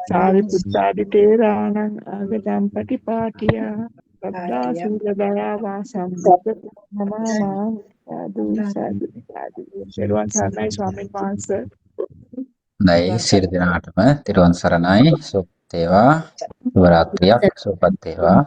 සාරිපුත්තාදි තේරාණං ආගතං පටිපාටියා සද්දා සීල දයාවා සම්බුද්ධ නමෝ සාදු සාදු. සර්වන් සර්ණයි ස්වාමීන් වහන්සේ. හොඳයි. සියලු දෙනාටම තෙරුවන් සරණයි. සුවපත් වේවා. සුබ රාත්‍රියක් සුවපත් වේවා.